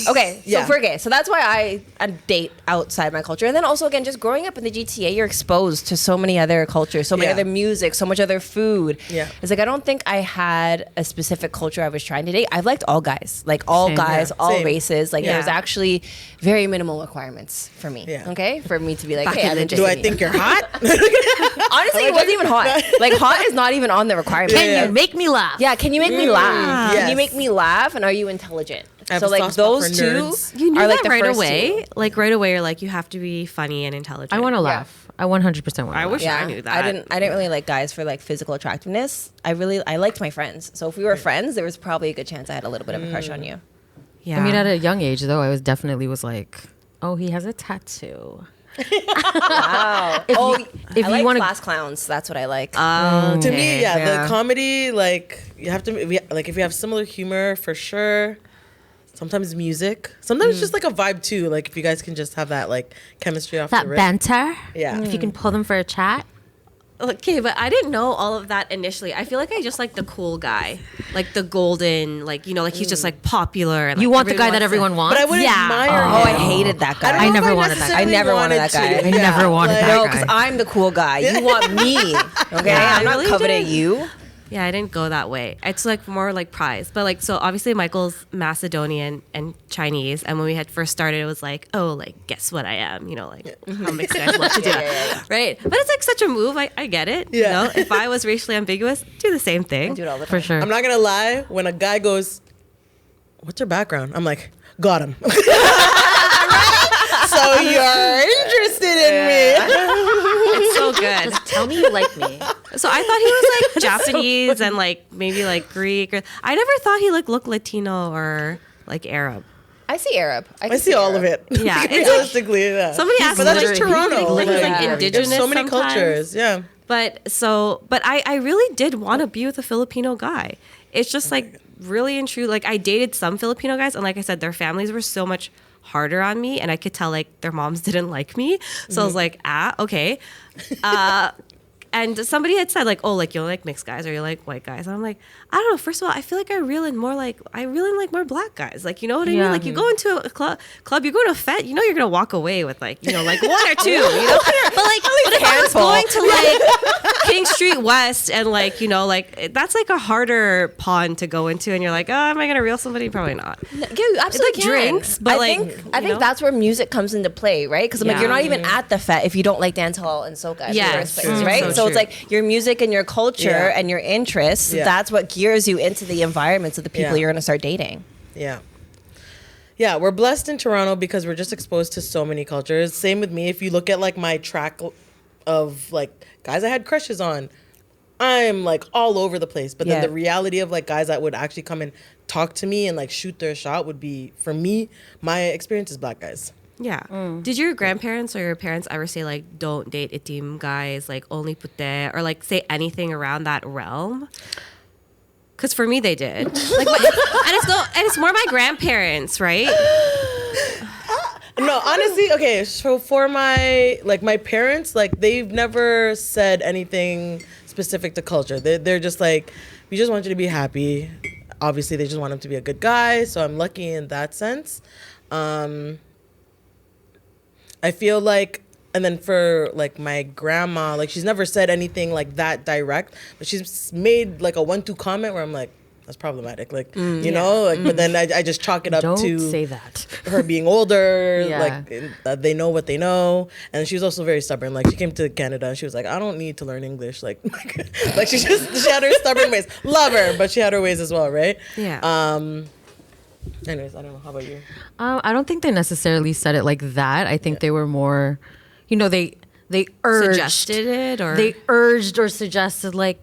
Speaker 4: Okay, so
Speaker 1: yeah.
Speaker 4: for gay, so that's why I date outside my culture, and then also again, just growing up in the GTA, you're exposed to so many other cultures, so many
Speaker 1: Yeah.
Speaker 4: other music, so much other food.
Speaker 1: Yeah.
Speaker 4: It's like I don't think I had a specific culture I was trying to date. I've liked all guys, like all
Speaker 3: Same,
Speaker 4: guys,
Speaker 1: yeah.
Speaker 4: all
Speaker 1: Same.
Speaker 4: races. Like
Speaker 2: Yeah.
Speaker 4: there's actually very minimal requirements for me.
Speaker 1: Yeah.
Speaker 4: Okay, for me to be like,
Speaker 2: Back
Speaker 4: hey,
Speaker 2: in
Speaker 4: I'm
Speaker 2: the
Speaker 4: interested.
Speaker 1: Do I
Speaker 4: in you.
Speaker 1: think you're hot?
Speaker 4: Honestly, it wasn't even hot. Like hot is not even on the requirement.
Speaker 3: Can
Speaker 1: Yeah.
Speaker 3: you make me laugh?
Speaker 4: Yeah, can you make me laugh? Can
Speaker 1: Yes.
Speaker 4: you make me laugh? And are you intelligent?
Speaker 1: I have
Speaker 4: So
Speaker 1: a
Speaker 4: like
Speaker 1: soft spot
Speaker 4: those
Speaker 1: for
Speaker 4: two
Speaker 1: nerds.
Speaker 2: You knew
Speaker 4: are like
Speaker 2: that
Speaker 4: the
Speaker 2: right
Speaker 4: first
Speaker 2: away.
Speaker 4: two.
Speaker 2: Like right away, you're like, you have to be funny and intelligent.
Speaker 3: I want to laugh. I 100% want to
Speaker 2: I
Speaker 3: laugh.
Speaker 2: wish I knew that.
Speaker 4: I didn't really like guys for like physical attractiveness. I liked my friends. So if we were friends, there was probably a good chance I had a little bit of a crush on you.
Speaker 2: Yeah.
Speaker 3: I mean, at a young age, though, I was definitely like, oh, he has a tattoo.
Speaker 4: Wow.
Speaker 3: If
Speaker 4: Oh,
Speaker 3: you-
Speaker 4: I
Speaker 3: if you
Speaker 4: like
Speaker 3: wanna-
Speaker 4: class clowns. That's what I like.
Speaker 1: To me, yeah,
Speaker 4: Yeah.
Speaker 1: the comedy, like you have to, like if you have similar humor, for sure. Sometimes music. Sometimes just like a vibe too. Like if you guys can just have that like chemistry off
Speaker 3: That
Speaker 1: the rip.
Speaker 3: banter.
Speaker 1: Yeah.
Speaker 3: If you can pull them for a chat.
Speaker 2: Okay, but I didn't know all of that initially. I feel like I just like the cool guy, like the golden, like you know, like he's just like popular. And, like,
Speaker 3: You want the
Speaker 2: everyone
Speaker 3: guy that
Speaker 2: wants
Speaker 3: everyone
Speaker 2: to-
Speaker 3: wants?
Speaker 1: But I wouldn't admire
Speaker 4: oh,
Speaker 1: him.
Speaker 4: I hated that guy.
Speaker 1: don't
Speaker 3: I
Speaker 1: know
Speaker 3: never
Speaker 1: if
Speaker 3: wanted that guy.
Speaker 1: necessarily
Speaker 4: I never wanted that
Speaker 1: to.
Speaker 4: guy.
Speaker 3: I never wanted
Speaker 1: like-
Speaker 3: that
Speaker 4: No,
Speaker 3: guy.
Speaker 4: because I'm the cool guy. You want me. Okay?
Speaker 2: Yeah,
Speaker 4: I'm
Speaker 2: I
Speaker 4: not
Speaker 2: really
Speaker 4: coveting
Speaker 2: didn't.
Speaker 4: you.
Speaker 2: Yeah, I didn't go that way. It's like more like prize. But like, so obviously Michael's Macedonian and Chinese. And when we had first started, it was like, oh, like, guess what I am? You know, like how mixed guys love to do that. Right? But it's like such a move. I get it.
Speaker 1: Yeah.
Speaker 2: You know, if I was racially ambiguous, do the same
Speaker 4: I
Speaker 2: thing.
Speaker 4: do it all the
Speaker 3: For
Speaker 4: time.
Speaker 3: sure.
Speaker 1: I'm not gonna lie. When a guy goes, "What's your background?" I'm like, "Got him." So you're interested in me.
Speaker 2: It's so good.
Speaker 3: Just tell me you like me.
Speaker 2: So I thought he was like Japanese and like maybe like Greek. Or, I never thought he like looked Latino or like Arab.
Speaker 4: I see Arab.
Speaker 1: I see all of it.
Speaker 2: Yeah, it's-
Speaker 1: realistically, yeah.
Speaker 2: Somebody asked
Speaker 1: But that's
Speaker 2: me,
Speaker 1: just
Speaker 2: like,
Speaker 1: Toronto.
Speaker 2: Like, he's like
Speaker 4: Yeah.
Speaker 2: indigenous.
Speaker 1: There's so many
Speaker 2: sometimes.
Speaker 1: cultures. Yeah.
Speaker 2: But I really did want to be with a Filipino guy. It's just like really and true. Like I dated some Filipino guys, and like I said, their families were so much harder on me, and I could tell like their moms didn't like me. So I was like, okay. And somebody had said like, oh, like you like mixed guys or you like white guys. And I'm like, I don't know. First of all, I feel like I reel in like more black guys. Like, you know what I mean?
Speaker 3: Yeah.
Speaker 2: Like you go into a club, you go to a fete, you know you're gonna walk away with like, you know, like one or two. You know? But like, but if I was
Speaker 4: handful.
Speaker 2: going to like King Street West and like, you know, like that's like a harder pond to go into, and you're like, oh, am I gonna reel somebody? Probably not.
Speaker 4: Yeah, you absolutely
Speaker 2: like
Speaker 4: can.
Speaker 2: drinks, but
Speaker 4: I
Speaker 2: like,
Speaker 4: think, I
Speaker 2: you
Speaker 4: think
Speaker 2: know?
Speaker 4: that's where music comes into play, right? Because like
Speaker 2: Yeah.
Speaker 4: you're not even at the fete if you don't like dancehall and soca in the
Speaker 2: Yes.
Speaker 4: first place, right?
Speaker 2: So
Speaker 4: So it's
Speaker 2: true.
Speaker 4: like your music and your culture
Speaker 1: Yeah.
Speaker 4: and your interests.
Speaker 1: Yeah.
Speaker 4: That's what gears you into the environments of the people
Speaker 1: Yeah.
Speaker 4: you're going to start dating.
Speaker 1: Yeah. Yeah, we're blessed in Toronto because we're just exposed to so many cultures. Same with me. If you look at like my track of like guys I had crushes on, I'm like all over the place. But then
Speaker 4: Yeah.
Speaker 1: the reality of like guys that would actually come and talk to me and like shoot their shot would be, for me, my experience is black guys.
Speaker 2: Yeah. Did your grandparents or your parents ever say like, don't date itim guys, like only pute, or like say anything around that realm? Because for me, they did. Like, and it's more my grandparents, right?
Speaker 1: No, honestly, okay. So for my parents, like they've never said anything specific to culture. They're just like, we just want you to be happy. Obviously, they just want him to be a good guy. So I'm lucky in that sense. I feel like, and then for like my grandma, like she's never said anything like that direct, but she's made like a 1-2 comment where I'm like, that's problematic. Like, you know, like, but then I just chalk it up
Speaker 3: Don't
Speaker 1: to
Speaker 3: say that.
Speaker 1: her being older,
Speaker 3: Yeah.
Speaker 1: like they know what they know, and she was also very stubborn. Like she came to Canada and she was like, I don't need to learn English. Like she had her stubborn ways. Love her, but she had her ways as well, right?
Speaker 2: Yeah.
Speaker 1: Anyways, I don't know. How about you?
Speaker 3: I don't think they necessarily said it like that. I think they were more, you know, they urged.
Speaker 2: Suggested it, or
Speaker 3: They urged or suggested like,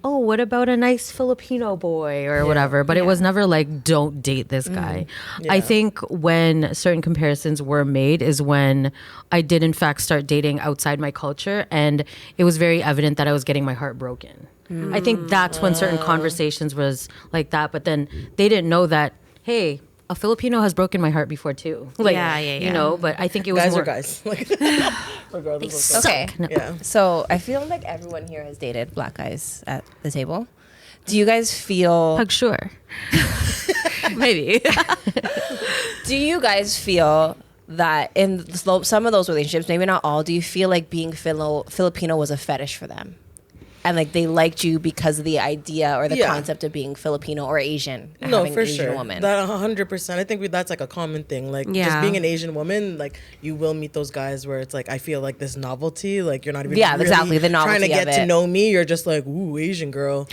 Speaker 3: oh, what about a nice Filipino boy or whatever. But it was never like, don't date this guy. I think when certain comparisons were made is when I did in fact start dating outside my culture, and it was very evident that I was getting my heart broken. I think that's when certain conversations was like that. But then they didn't know that, hey, a Filipino has broken my heart before too. Like,
Speaker 2: Yeah.
Speaker 3: you know, but I think it was
Speaker 1: Guys
Speaker 3: more
Speaker 1: are guys. Like, regardless of
Speaker 4: Okay.
Speaker 1: Yeah.
Speaker 4: So I feel like everyone here has dated black guys at the table. Do you guys feel?
Speaker 3: Hug, sure.
Speaker 2: Maybe.
Speaker 4: Do you guys feel that in some of those relationships, maybe not all, do you feel like being Filipino was a fetish for them? And like they liked you because of the idea or the concept of being Filipino or Asian. And
Speaker 1: No,
Speaker 4: having
Speaker 1: for
Speaker 4: an Asian
Speaker 1: sure.
Speaker 4: woman.
Speaker 1: That 100%. I think that's like a common thing. Like just being an Asian woman, like you will meet those guys where it's like I feel like this novelty. Like you're not even really
Speaker 4: exactly, the
Speaker 1: trying to
Speaker 4: novelty
Speaker 1: get
Speaker 4: of
Speaker 1: to
Speaker 4: it.
Speaker 1: know me. You're just like, ooh, Asian girl.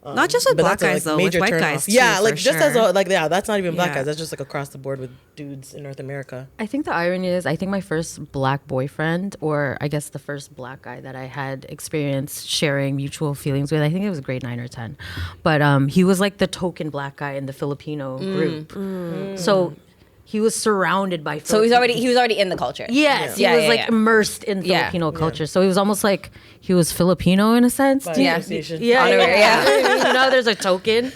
Speaker 2: Not just with
Speaker 1: But
Speaker 2: black
Speaker 1: that's a,
Speaker 2: guys,
Speaker 1: like,
Speaker 2: though, with
Speaker 1: major
Speaker 2: white
Speaker 1: turn
Speaker 2: guys,
Speaker 1: off.
Speaker 2: too,
Speaker 1: Yeah,
Speaker 2: for
Speaker 1: like just as
Speaker 2: sure.
Speaker 1: a, like yeah, that's not even black
Speaker 2: Yeah.
Speaker 1: guys. That's just like across the board with dudes in North America.
Speaker 3: I think the irony is, I think my first black boyfriend, or I guess the first black guy that I had experienced sharing mutual feelings with, I think it was grade 9 or 10. But he was like the token black guy in the Filipino group. So he was surrounded by
Speaker 4: So he was already in the culture.
Speaker 3: Yes, he
Speaker 4: Yeah,
Speaker 3: was
Speaker 4: yeah,
Speaker 3: like
Speaker 4: yeah.
Speaker 3: immersed in
Speaker 4: Yeah.
Speaker 3: Filipino culture. So he was almost like he was Filipino in a sense.
Speaker 1: By
Speaker 4: Yeah.
Speaker 1: association.
Speaker 3: Yeah,
Speaker 4: Honorary,
Speaker 3: yeah. You know, there's a token.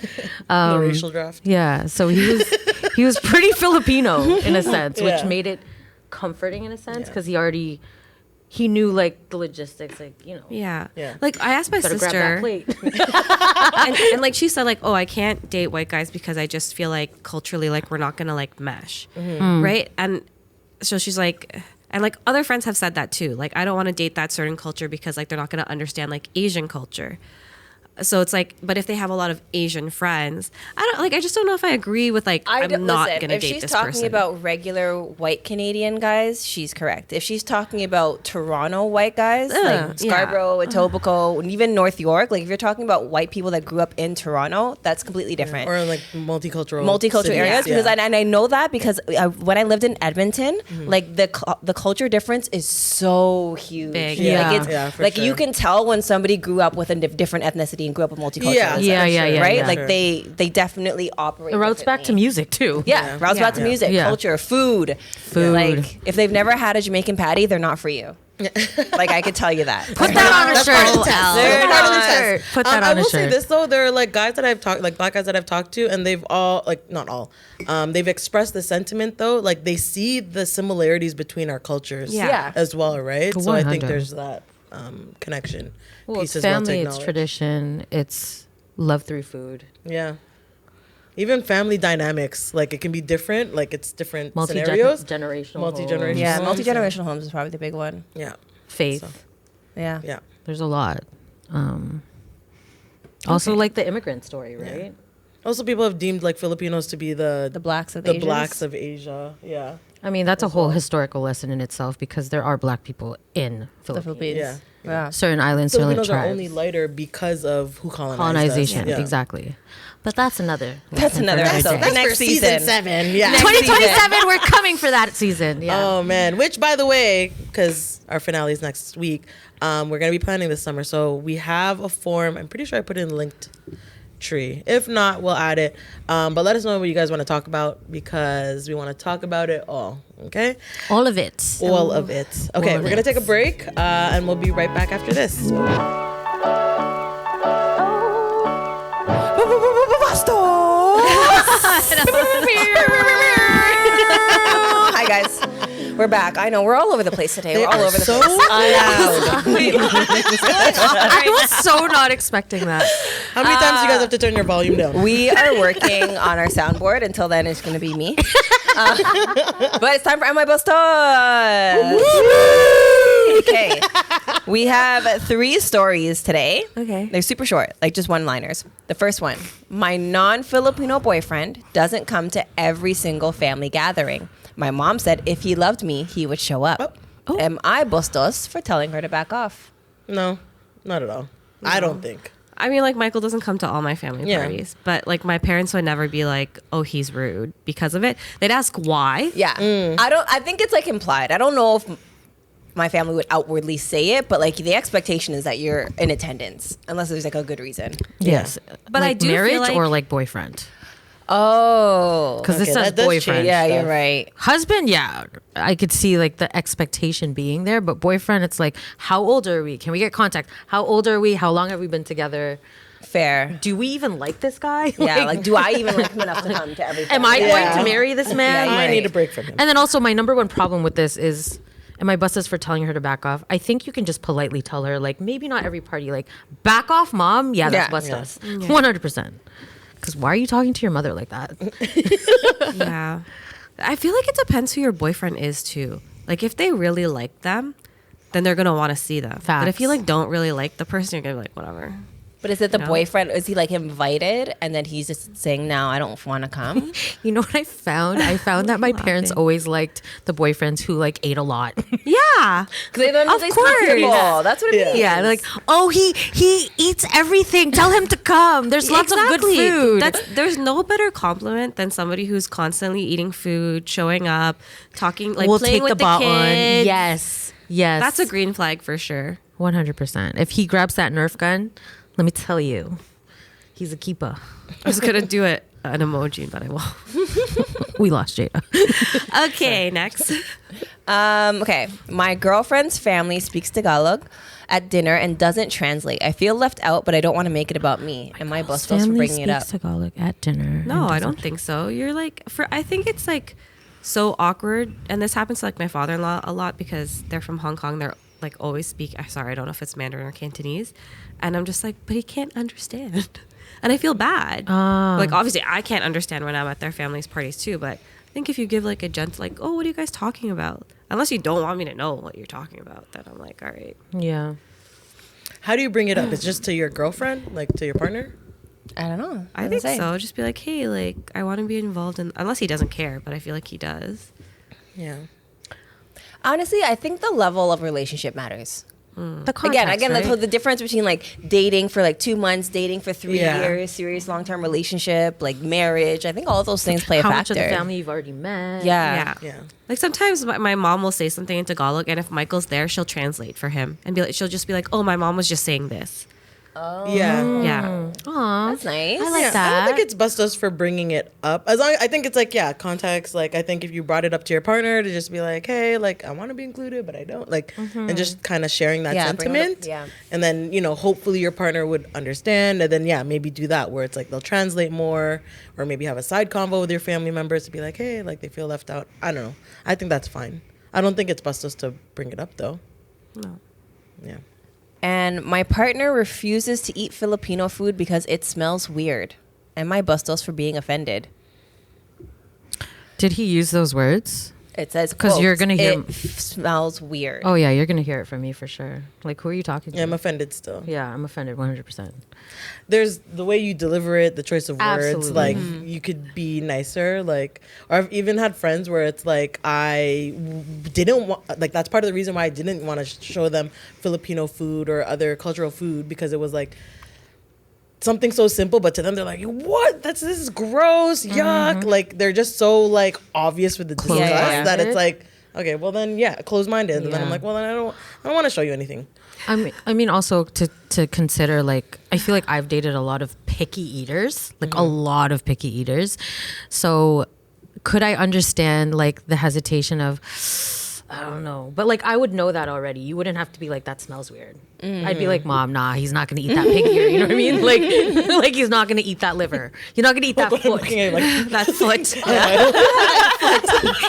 Speaker 1: The racial draft.
Speaker 3: Yeah, so he was pretty Filipino in a sense, which
Speaker 1: Yeah.
Speaker 3: made it comforting in a sense because he knew like the logistics, like
Speaker 2: Yeah.
Speaker 1: Yeah.
Speaker 2: Like I asked my
Speaker 3: better grab that
Speaker 2: sister,
Speaker 3: plate.
Speaker 2: and like she said, like, oh, I can't date white guys because I just feel like culturally, like we're not gonna like mesh, right? And so she's like, and like other friends have said that too. Like I don't want to date that certain culture because like they're not gonna understand like Asian culture. So it's like, but if they have a lot of Asian friends, I just don't know if I agree with like I'm not gonna
Speaker 4: if
Speaker 2: date
Speaker 4: she's
Speaker 2: this
Speaker 4: talking
Speaker 2: person.
Speaker 4: about regular white Canadian guys, she's correct. If she's talking about Toronto white guys, like Scarborough, Etobicoke, and even North York, like if you're talking about white people that grew up in Toronto, that's completely different.
Speaker 1: Or in like multicultural
Speaker 4: Multicultural
Speaker 1: cities.
Speaker 4: areas, because and I know that because when I lived in Edmonton,
Speaker 1: Mm-hmm.
Speaker 4: like the culture difference is so huge.
Speaker 2: Big.
Speaker 3: Yeah.
Speaker 4: Like, it's,
Speaker 1: Yeah, for
Speaker 4: like
Speaker 1: sure.
Speaker 4: you can tell when somebody grew up with a different ethnicity and grew up with multicultural.
Speaker 1: Yeah,
Speaker 3: Yeah,
Speaker 4: right?
Speaker 3: yeah.
Speaker 4: Like
Speaker 1: Sure.
Speaker 4: they definitely operate.
Speaker 3: It routes back to
Speaker 4: differently.
Speaker 3: music too.
Speaker 4: Yeah, routes back to
Speaker 2: Yeah.
Speaker 4: music,
Speaker 3: Yeah.
Speaker 4: culture, food. Like if they've never had a Jamaican patty, they're not for you. Like I could tell you that.
Speaker 3: Put that on a
Speaker 1: That's part of the
Speaker 3: shirt.
Speaker 1: test.
Speaker 4: They're
Speaker 3: Put that on
Speaker 4: not.
Speaker 3: a shirt. Put that
Speaker 1: I
Speaker 3: on a
Speaker 1: will say
Speaker 3: shirt.
Speaker 1: this though, there are like guys that I've talked, like black guys that I've talked to, and they've all like not all, they've expressed the sentiment though, like they see the similarities between our cultures,
Speaker 2: Yeah.
Speaker 1: as well, right? So I think
Speaker 3: 100.
Speaker 1: there's that connection.
Speaker 3: Well,
Speaker 1: piece
Speaker 3: it's
Speaker 1: as well to
Speaker 3: family, it's
Speaker 1: acknowledge.
Speaker 3: tradition, it's love through food.
Speaker 1: Yeah. Even family dynamics, like it can be different, like it's different scenarios.
Speaker 3: Multi-generational.
Speaker 1: Multi-generational.
Speaker 4: Yeah,
Speaker 1: homes.
Speaker 4: multi-generational homes is probably the big one.
Speaker 1: Yeah.
Speaker 3: Faith.
Speaker 1: So,
Speaker 4: Yeah.
Speaker 1: yeah.
Speaker 3: There's a lot. Also, like the immigrant story, right?
Speaker 1: Also, people have deemed like Filipinos to be the
Speaker 4: blacks of
Speaker 1: the
Speaker 4: Asians.
Speaker 1: blacks of Asia. Yeah.
Speaker 3: I mean, that's a whole historical lesson in itself because there are black people in
Speaker 4: The
Speaker 3: Philippines.
Speaker 4: Philippines.
Speaker 1: Yeah.
Speaker 4: Yeah.
Speaker 3: Certain islands, certain
Speaker 1: Filipinos are
Speaker 3: tribes.
Speaker 1: only lighter because of who colonized
Speaker 3: Colonization,
Speaker 1: us. Yeah.
Speaker 3: exactly. But that's another.
Speaker 4: That's another episode.
Speaker 1: That's
Speaker 4: Next
Speaker 1: for
Speaker 4: season.
Speaker 1: 7. Yeah.
Speaker 4: Next
Speaker 3: 2027, we're coming for that season. Yeah.
Speaker 1: Oh man! Which, by the way, because our finale is next week, we're gonna be planning this summer. So we have a form. I'm pretty sure I put it in linked tree. If not, we'll add it. But let us know what you guys want to talk about because we want to talk about it all. Okay,
Speaker 3: All of it.
Speaker 1: all of it. Okay,
Speaker 3: All of
Speaker 1: we're gonna
Speaker 3: it.
Speaker 1: take a break, and we'll be right back after this.
Speaker 4: Hi guys, we're back. I know we're all over the place today. We're all over the
Speaker 1: so
Speaker 4: place.
Speaker 1: loud.
Speaker 2: I was so not expecting that.
Speaker 1: How many times do you guys have to turn your volume down?
Speaker 4: We are working on our soundboard. Until then, it's going to be me. But it's time for Am I Bastos? Okay. We have 3 stories today.
Speaker 2: Okay.
Speaker 4: They're super short, like just one-liners. The first one, my non-Filipino boyfriend doesn't come to every single family gathering. My mom said if he loved me, he would show up.
Speaker 3: Oh.
Speaker 4: Am I Bastos for telling her to back off?
Speaker 1: No, not at all. I don't think.
Speaker 2: I mean, like Michael doesn't come to all my family
Speaker 1: Yeah.
Speaker 2: parties, but like my parents would never be like, "Oh, he's rude" because of it. They'd ask why.
Speaker 4: Yeah. I think it's like implied. I don't know if my family would outwardly say it, but like the expectation is that you're in attendance unless there's like a good reason.
Speaker 3: Yes.
Speaker 2: But
Speaker 3: like
Speaker 2: I do feel
Speaker 3: marriage
Speaker 2: like-
Speaker 3: or like boyfriend.
Speaker 4: Oh.
Speaker 3: Because
Speaker 1: Okay,
Speaker 3: this says
Speaker 1: that does
Speaker 3: boyfriend.
Speaker 1: change.
Speaker 4: Yeah,
Speaker 1: stuff.
Speaker 4: you're right.
Speaker 3: Husband, yeah, I could see like the expectation being there, but boyfriend, it's like, how old are we? Can we get contact? How old are we? How long have we been together?
Speaker 4: Fair.
Speaker 3: Do we even like this guy?
Speaker 4: Yeah, like do I even like him enough to come to everything?
Speaker 3: Am I
Speaker 1: Yeah.
Speaker 3: going to marry this man?
Speaker 4: Yeah,
Speaker 1: I
Speaker 4: Right.
Speaker 1: need a break from him.
Speaker 3: And then also my number one problem with this is, Am I Bastos for telling her to back off? I think you can just politely tell her, like, maybe not every party, like, back off, mom. Yeah, that's Bastos. 100%. Because why are you talking to your mother like that?
Speaker 2: Yeah. I feel like it depends who your boyfriend is too. Like if they really like them, then they're gonna want to see them. But if you like don't really like the person, you're gonna be like, whatever.
Speaker 4: But is it the boyfriend? Is he like invited and then he's just saying, no, I don't want to come?
Speaker 3: You know what I found? I found that my parents always liked the boyfriends who like ate a lot.
Speaker 2: Yeah.
Speaker 4: Of course. That's what it means.
Speaker 3: Yeah, like, oh, he eats everything. Tell him to come. There's lots of good food.
Speaker 2: There's no better compliment than somebody who's constantly eating food, showing up, talking, like
Speaker 3: we'll
Speaker 2: playing
Speaker 3: take
Speaker 2: with
Speaker 3: the
Speaker 2: the
Speaker 3: bot
Speaker 2: kids.
Speaker 3: one. Yes.
Speaker 2: That's a green flag for sure.
Speaker 3: 100%. If he grabs that Nerf gun, let me tell you, he's a keeper.
Speaker 2: I was gonna do an emoji, but I won't.
Speaker 3: We lost Jada.
Speaker 2: Okay, next.
Speaker 4: Okay. My girlfriend's family speaks Tagalog at dinner and doesn't translate. I feel left out, but I don't want to make it about me. Am I Bastos for bringing it up?
Speaker 3: Tagalog at dinner.
Speaker 2: No, I don't think so. You're like, I think it's like so awkward, and this happens to like my father-in-law a lot because they're from Hong Kong. They're like always speak. Sorry, I don't know if it's Mandarin or Cantonese, and I'm just like, but he can't understand, and I feel bad. Like obviously, I can't understand when I'm at their family's parties too. But I think if you give like a gentle, like, oh, what are you guys talking about? Unless you don't want me to know what you're talking about, then I'm like, all right.
Speaker 3: Yeah.
Speaker 1: How do you bring it up? It's just to your girlfriend, like to your partner?
Speaker 4: I don't know.
Speaker 2: I think so. Just be like, hey, like, I want to be involved in, unless he doesn't care, but I feel like he does.
Speaker 1: Yeah.
Speaker 4: Honestly, I think the level of relationship matters.
Speaker 3: The
Speaker 4: Again,
Speaker 3: context,
Speaker 4: like
Speaker 3: right?
Speaker 4: the difference between like dating for like 2 months, dating for 3
Speaker 1: Yeah.
Speaker 4: years, serious long-term relationship, like marriage. I think all of those things play a
Speaker 3: How
Speaker 4: factor.
Speaker 3: much of the family you've already met.
Speaker 4: Yeah.
Speaker 1: Yeah.
Speaker 2: Like sometimes my mom will say something in Tagalog, and if Michael's there, she'll translate for him and be like, she'll just be like, oh, my mom was just saying this.
Speaker 1: Yeah.
Speaker 2: Yeah.
Speaker 3: Aw.
Speaker 4: That's nice.
Speaker 3: I like
Speaker 1: Yeah, I
Speaker 3: that.
Speaker 1: don't think it's Bastos for bringing it up. As long, I think it's like, yeah, context. Like, I think if you brought it up to your partner to just be like, hey, like, I want to be included, but I don't. Like, and just kind of sharing that
Speaker 4: Yeah, bring it up,
Speaker 1: sentiment.
Speaker 4: yeah.
Speaker 1: And then, hopefully your partner would understand. And then, yeah, maybe do that where it's like they'll translate more or maybe have a side convo with your family members to be like, hey, like, they feel left out. I don't know. I think that's fine. I don't think it's Bastos to bring it up, though.
Speaker 2: No.
Speaker 1: Yeah.
Speaker 4: And my partner refuses to eat Filipino food because it smells weird. Am I Bastos for being offended?
Speaker 3: Did he use those words?
Speaker 4: It says,
Speaker 3: 'Cause you're gonna hear-
Speaker 4: it smells weird.
Speaker 3: Oh, yeah, you're going to hear it from me for sure. Like, who are you talking to?
Speaker 1: Yeah, I'm offended still.
Speaker 3: Yeah, I'm offended 100%.
Speaker 1: There's the way you deliver it, the choice of words.
Speaker 3: Absolutely.
Speaker 1: Like you could be nicer. Like, or I've even had friends where it's like didn't want. Like that's part of the reason why I didn't want to show them Filipino food or other cultural food because it was like something so simple, but to them they're like, "What? This is gross, yuck!" Like they're just so like obvious with the disgust
Speaker 4: Yeah.
Speaker 1: that it's like, okay, well then close-minded, and then I'm
Speaker 3: Yeah.
Speaker 1: like, well then I don't want to show you anything.
Speaker 3: I mean, also to consider, like, I feel like I've dated a lot of picky eaters, like a lot of picky eaters. So could I understand like the hesitation of, I don't know, but like I would know that already. You wouldn't have to be like, that smells weird. I'd be like, Mom, nah, he's not gonna eat that pig ear. You know what I mean? Like, like he's not gonna eat that liver. You're not gonna eat that
Speaker 1: I'm
Speaker 3: foot.
Speaker 1: looking at it like,
Speaker 2: That foot.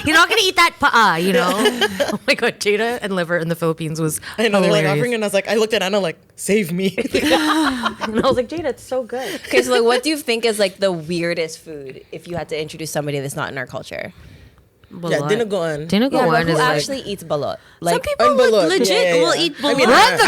Speaker 3: You're not gonna eat that pa'a. You know? Oh my god, Jada and liver in the Philippines was
Speaker 1: I know they're like
Speaker 3: hilarious.
Speaker 1: offering, and I was like, I looked at Anna like, save me.
Speaker 3: And I was like, Jada, it's so good.
Speaker 4: Okay, so like, what do you think is like the weirdest food if you had to introduce somebody that's not in our culture?
Speaker 1: Yeah, didn't go on.
Speaker 3: Didn't go
Speaker 4: Yeah, but
Speaker 3: on
Speaker 4: who
Speaker 3: is
Speaker 4: actually eats balot?
Speaker 2: Some
Speaker 4: Like,
Speaker 2: people
Speaker 1: And balut.
Speaker 2: legit
Speaker 1: Yeah, yeah,
Speaker 2: will
Speaker 1: yeah.
Speaker 2: eat
Speaker 1: I mean,
Speaker 2: balut.
Speaker 1: run the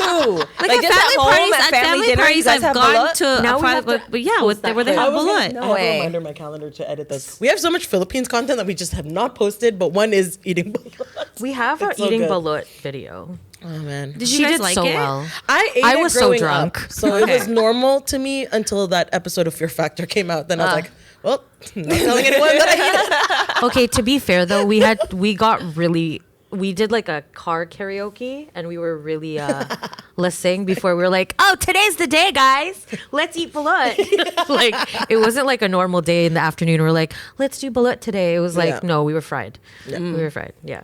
Speaker 4: who?
Speaker 2: Like
Speaker 4: just
Speaker 2: at family parties, at family parties, I've gone to
Speaker 3: Now
Speaker 2: a
Speaker 3: we have
Speaker 2: private,
Speaker 3: to
Speaker 2: but yeah,
Speaker 3: post
Speaker 2: where they
Speaker 3: that
Speaker 2: have
Speaker 1: I was gonna-
Speaker 2: balut.
Speaker 1: I have
Speaker 4: way.
Speaker 1: a reminder in my calendar to edit this. We have so much Philippines content that we just have not posted, but one is eating balut.
Speaker 3: We have our
Speaker 1: It's so
Speaker 3: eating
Speaker 1: good.
Speaker 3: balut video.
Speaker 1: Oh man.
Speaker 2: Did you
Speaker 3: She
Speaker 2: guys
Speaker 3: did
Speaker 2: like
Speaker 3: so
Speaker 2: it?
Speaker 3: well.
Speaker 1: I ate
Speaker 3: I
Speaker 1: it
Speaker 3: was so
Speaker 1: growing
Speaker 3: drunk.
Speaker 1: up, so it was normal to me until that episode of Fear Factor came out. Then I was like, well, not telling anyone that I ate it.
Speaker 3: Okay, to be fair though, we did like a car karaoke and we were really listening before we were like, oh, today's the day, guys. Let's eat balut. Like it wasn't like a normal day in the afternoon. We're like, let's do balut today. It was like,
Speaker 1: Yeah.
Speaker 3: no, we were fried. We were fried. Yeah.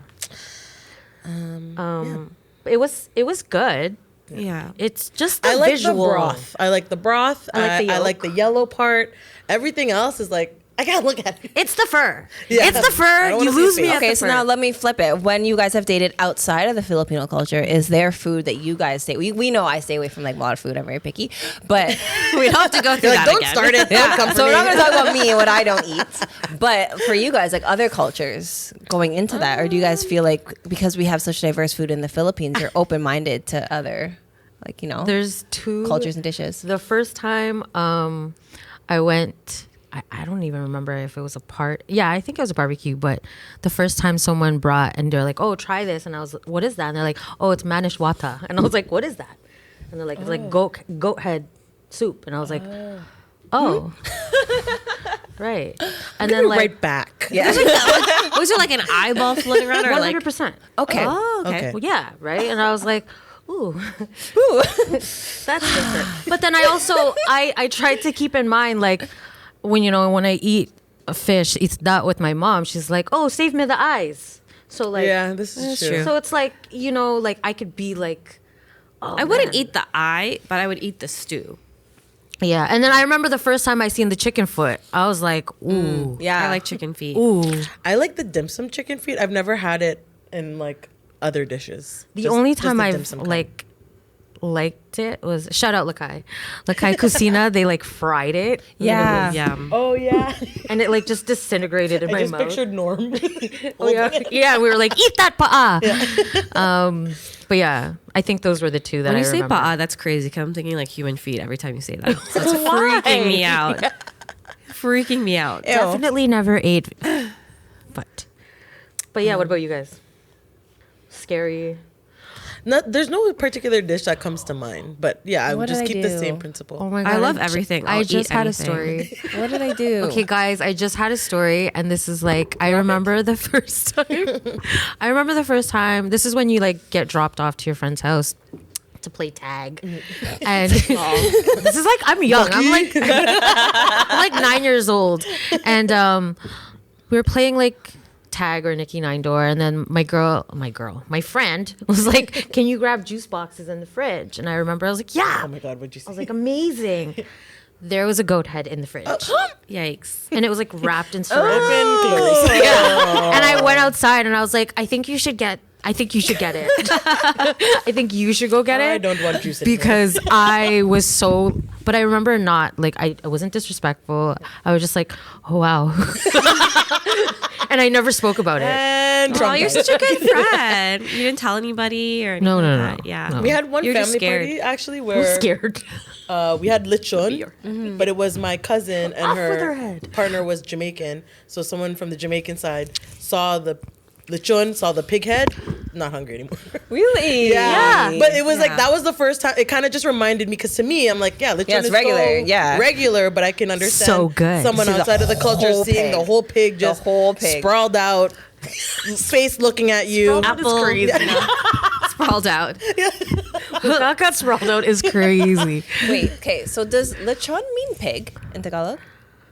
Speaker 3: It was good.
Speaker 2: Yeah.
Speaker 3: It's just the
Speaker 1: I like
Speaker 3: visual.
Speaker 1: the broth. I like the broth.
Speaker 3: I like the
Speaker 1: I
Speaker 3: yolk.
Speaker 1: like the yellow part. Everything else is like I can't look at it.
Speaker 2: It's the fur.
Speaker 1: Yeah.
Speaker 2: It's the
Speaker 1: I
Speaker 2: fur.
Speaker 1: don't
Speaker 2: You
Speaker 1: wanna see
Speaker 2: lose
Speaker 1: your
Speaker 2: me
Speaker 1: face.
Speaker 2: at
Speaker 4: Okay,
Speaker 2: the
Speaker 4: so
Speaker 2: fur.
Speaker 4: now let me flip it. When you guys have dated outside of the Filipino culture, is there food that you guys stay? We know I stay away from like a lot of food. I'm very picky, but
Speaker 2: we don't have to go through
Speaker 1: You're like,
Speaker 2: that
Speaker 1: don't
Speaker 2: again.
Speaker 1: start it. Don't come for
Speaker 4: so we're
Speaker 1: me.
Speaker 4: not going to talk about me and what I don't eat. But for you guys, like other cultures going into that, or do you guys feel like because we have such diverse food in the Philippines, you're open minded to other, like
Speaker 3: There's two
Speaker 4: cultures and dishes?
Speaker 3: The first time I went, I don't even remember if it was a part. Yeah, I think it was a barbecue. But the first time someone brought and they're like, "Oh, try this," and I was, "What is that?" And they're like, "Oh, it's manishwata," and I was like, "What is that?" And they're like, "It's like goat head soup," and I was like, "Oh, right." And then like
Speaker 1: right back.
Speaker 4: Yeah.
Speaker 2: Was there like an eyeball floating around, or like?
Speaker 3: 100%.
Speaker 4: Okay.
Speaker 2: Oh, okay.
Speaker 3: Well, yeah, right. And I was like, ooh, that's different. But then I also I tried to keep in mind like when when I eat a fish, it's that with my mom. She's like, oh, save me the eyes. So like,
Speaker 1: Yeah, this is true.
Speaker 3: So it's like like I could be like, oh,
Speaker 2: I wouldn't
Speaker 3: man.
Speaker 2: eat the eye, but I would eat the stew.
Speaker 3: Yeah, and then I remember the first time I seen the chicken foot, I was like, ooh,
Speaker 4: Yeah.
Speaker 2: I like chicken feet.
Speaker 3: ooh.
Speaker 1: I like the dim sum chicken feet. I've never had it in like other dishes.
Speaker 3: The only
Speaker 1: just
Speaker 3: time
Speaker 1: the
Speaker 3: I've
Speaker 1: dim sum kind.
Speaker 3: like liked it was shout out Lakai Kusina. They like fried it.
Speaker 4: Yeah.
Speaker 2: Yeah.
Speaker 1: Oh yeah.
Speaker 3: And it like just disintegrated in
Speaker 1: I
Speaker 3: my
Speaker 1: just
Speaker 3: mouth.
Speaker 1: pictured Norm.
Speaker 3: Oh, yeah, we were like, eat that pa'a. But yeah, I think those were the two that
Speaker 2: When
Speaker 3: I
Speaker 2: you say
Speaker 3: remember.
Speaker 2: pa'a, that's crazy. Cause I'm thinking like human feet every time you say that. So it's freaking me out. Freaking me out.
Speaker 3: Definitely never ate. But yeah, what about you guys? Scary.
Speaker 1: There's no particular dish that comes to mind, but yeah, I would
Speaker 4: What
Speaker 1: just
Speaker 4: did I
Speaker 1: keep the
Speaker 4: do?
Speaker 1: same principle.
Speaker 3: Oh my
Speaker 2: I love everything.
Speaker 3: I
Speaker 2: I'll
Speaker 3: just
Speaker 2: eat
Speaker 3: had
Speaker 2: anything.
Speaker 3: a story.
Speaker 4: What did I do?
Speaker 3: Okay, guys, I just had a story, and this is like I remember the first time. I remember the first time. This is when you like get dropped off to your friend's house to play tag, and this is like I'm young. I'm like 9 years old, and we were playing like tag or Nikki Nine Door, and then my friend was like, "Can you grab juice boxes in the fridge?" And I remember I was like, "Yeah."
Speaker 1: Oh my god, what'd you say?
Speaker 3: I was like, amazing. There was a goat head in the fridge.
Speaker 2: Yikes.
Speaker 3: And it was like wrapped in saran.
Speaker 1: Close.
Speaker 3: Yeah. And I went outside and I was like, I think you should get it. I think you should go get it.
Speaker 1: I don't want juice anymore.
Speaker 3: Because I was so, but I remember not, like, I wasn't disrespectful. I was just like, oh, wow. And I never spoke about it.
Speaker 1: And
Speaker 2: Oh, you're such a good friend. You didn't tell anybody or anything
Speaker 3: No.
Speaker 2: like that. Yeah.
Speaker 3: No.
Speaker 1: we had one
Speaker 2: You're just
Speaker 1: family
Speaker 2: scared.
Speaker 1: party actually
Speaker 3: I
Speaker 1: where
Speaker 3: was scared.
Speaker 1: we had lechon, but it was my cousin and
Speaker 3: Off with her
Speaker 1: her
Speaker 3: head.
Speaker 1: partner was Jamaican. So someone from the Jamaican side saw the lechon, saw the pig head, not hungry anymore.
Speaker 4: Really?
Speaker 3: Yeah.
Speaker 1: But it was like
Speaker 2: Yeah.
Speaker 1: that was the first time. It kind of just reminded me because to me, I'm like, yeah, lechon
Speaker 4: Yeah, it's
Speaker 1: is
Speaker 4: regular,
Speaker 1: so
Speaker 4: yeah.
Speaker 1: regular, but I can understand
Speaker 3: So good.
Speaker 1: someone
Speaker 4: See the
Speaker 1: outside of the culture
Speaker 4: whole
Speaker 1: seeing
Speaker 4: pig.
Speaker 1: the whole pig just
Speaker 4: whole pig.
Speaker 1: sprawled out, face looking at you.
Speaker 2: Apple sprawled out.
Speaker 3: That got sprawled out is crazy.
Speaker 4: Wait, okay. So does lechon mean pig in Tagalog?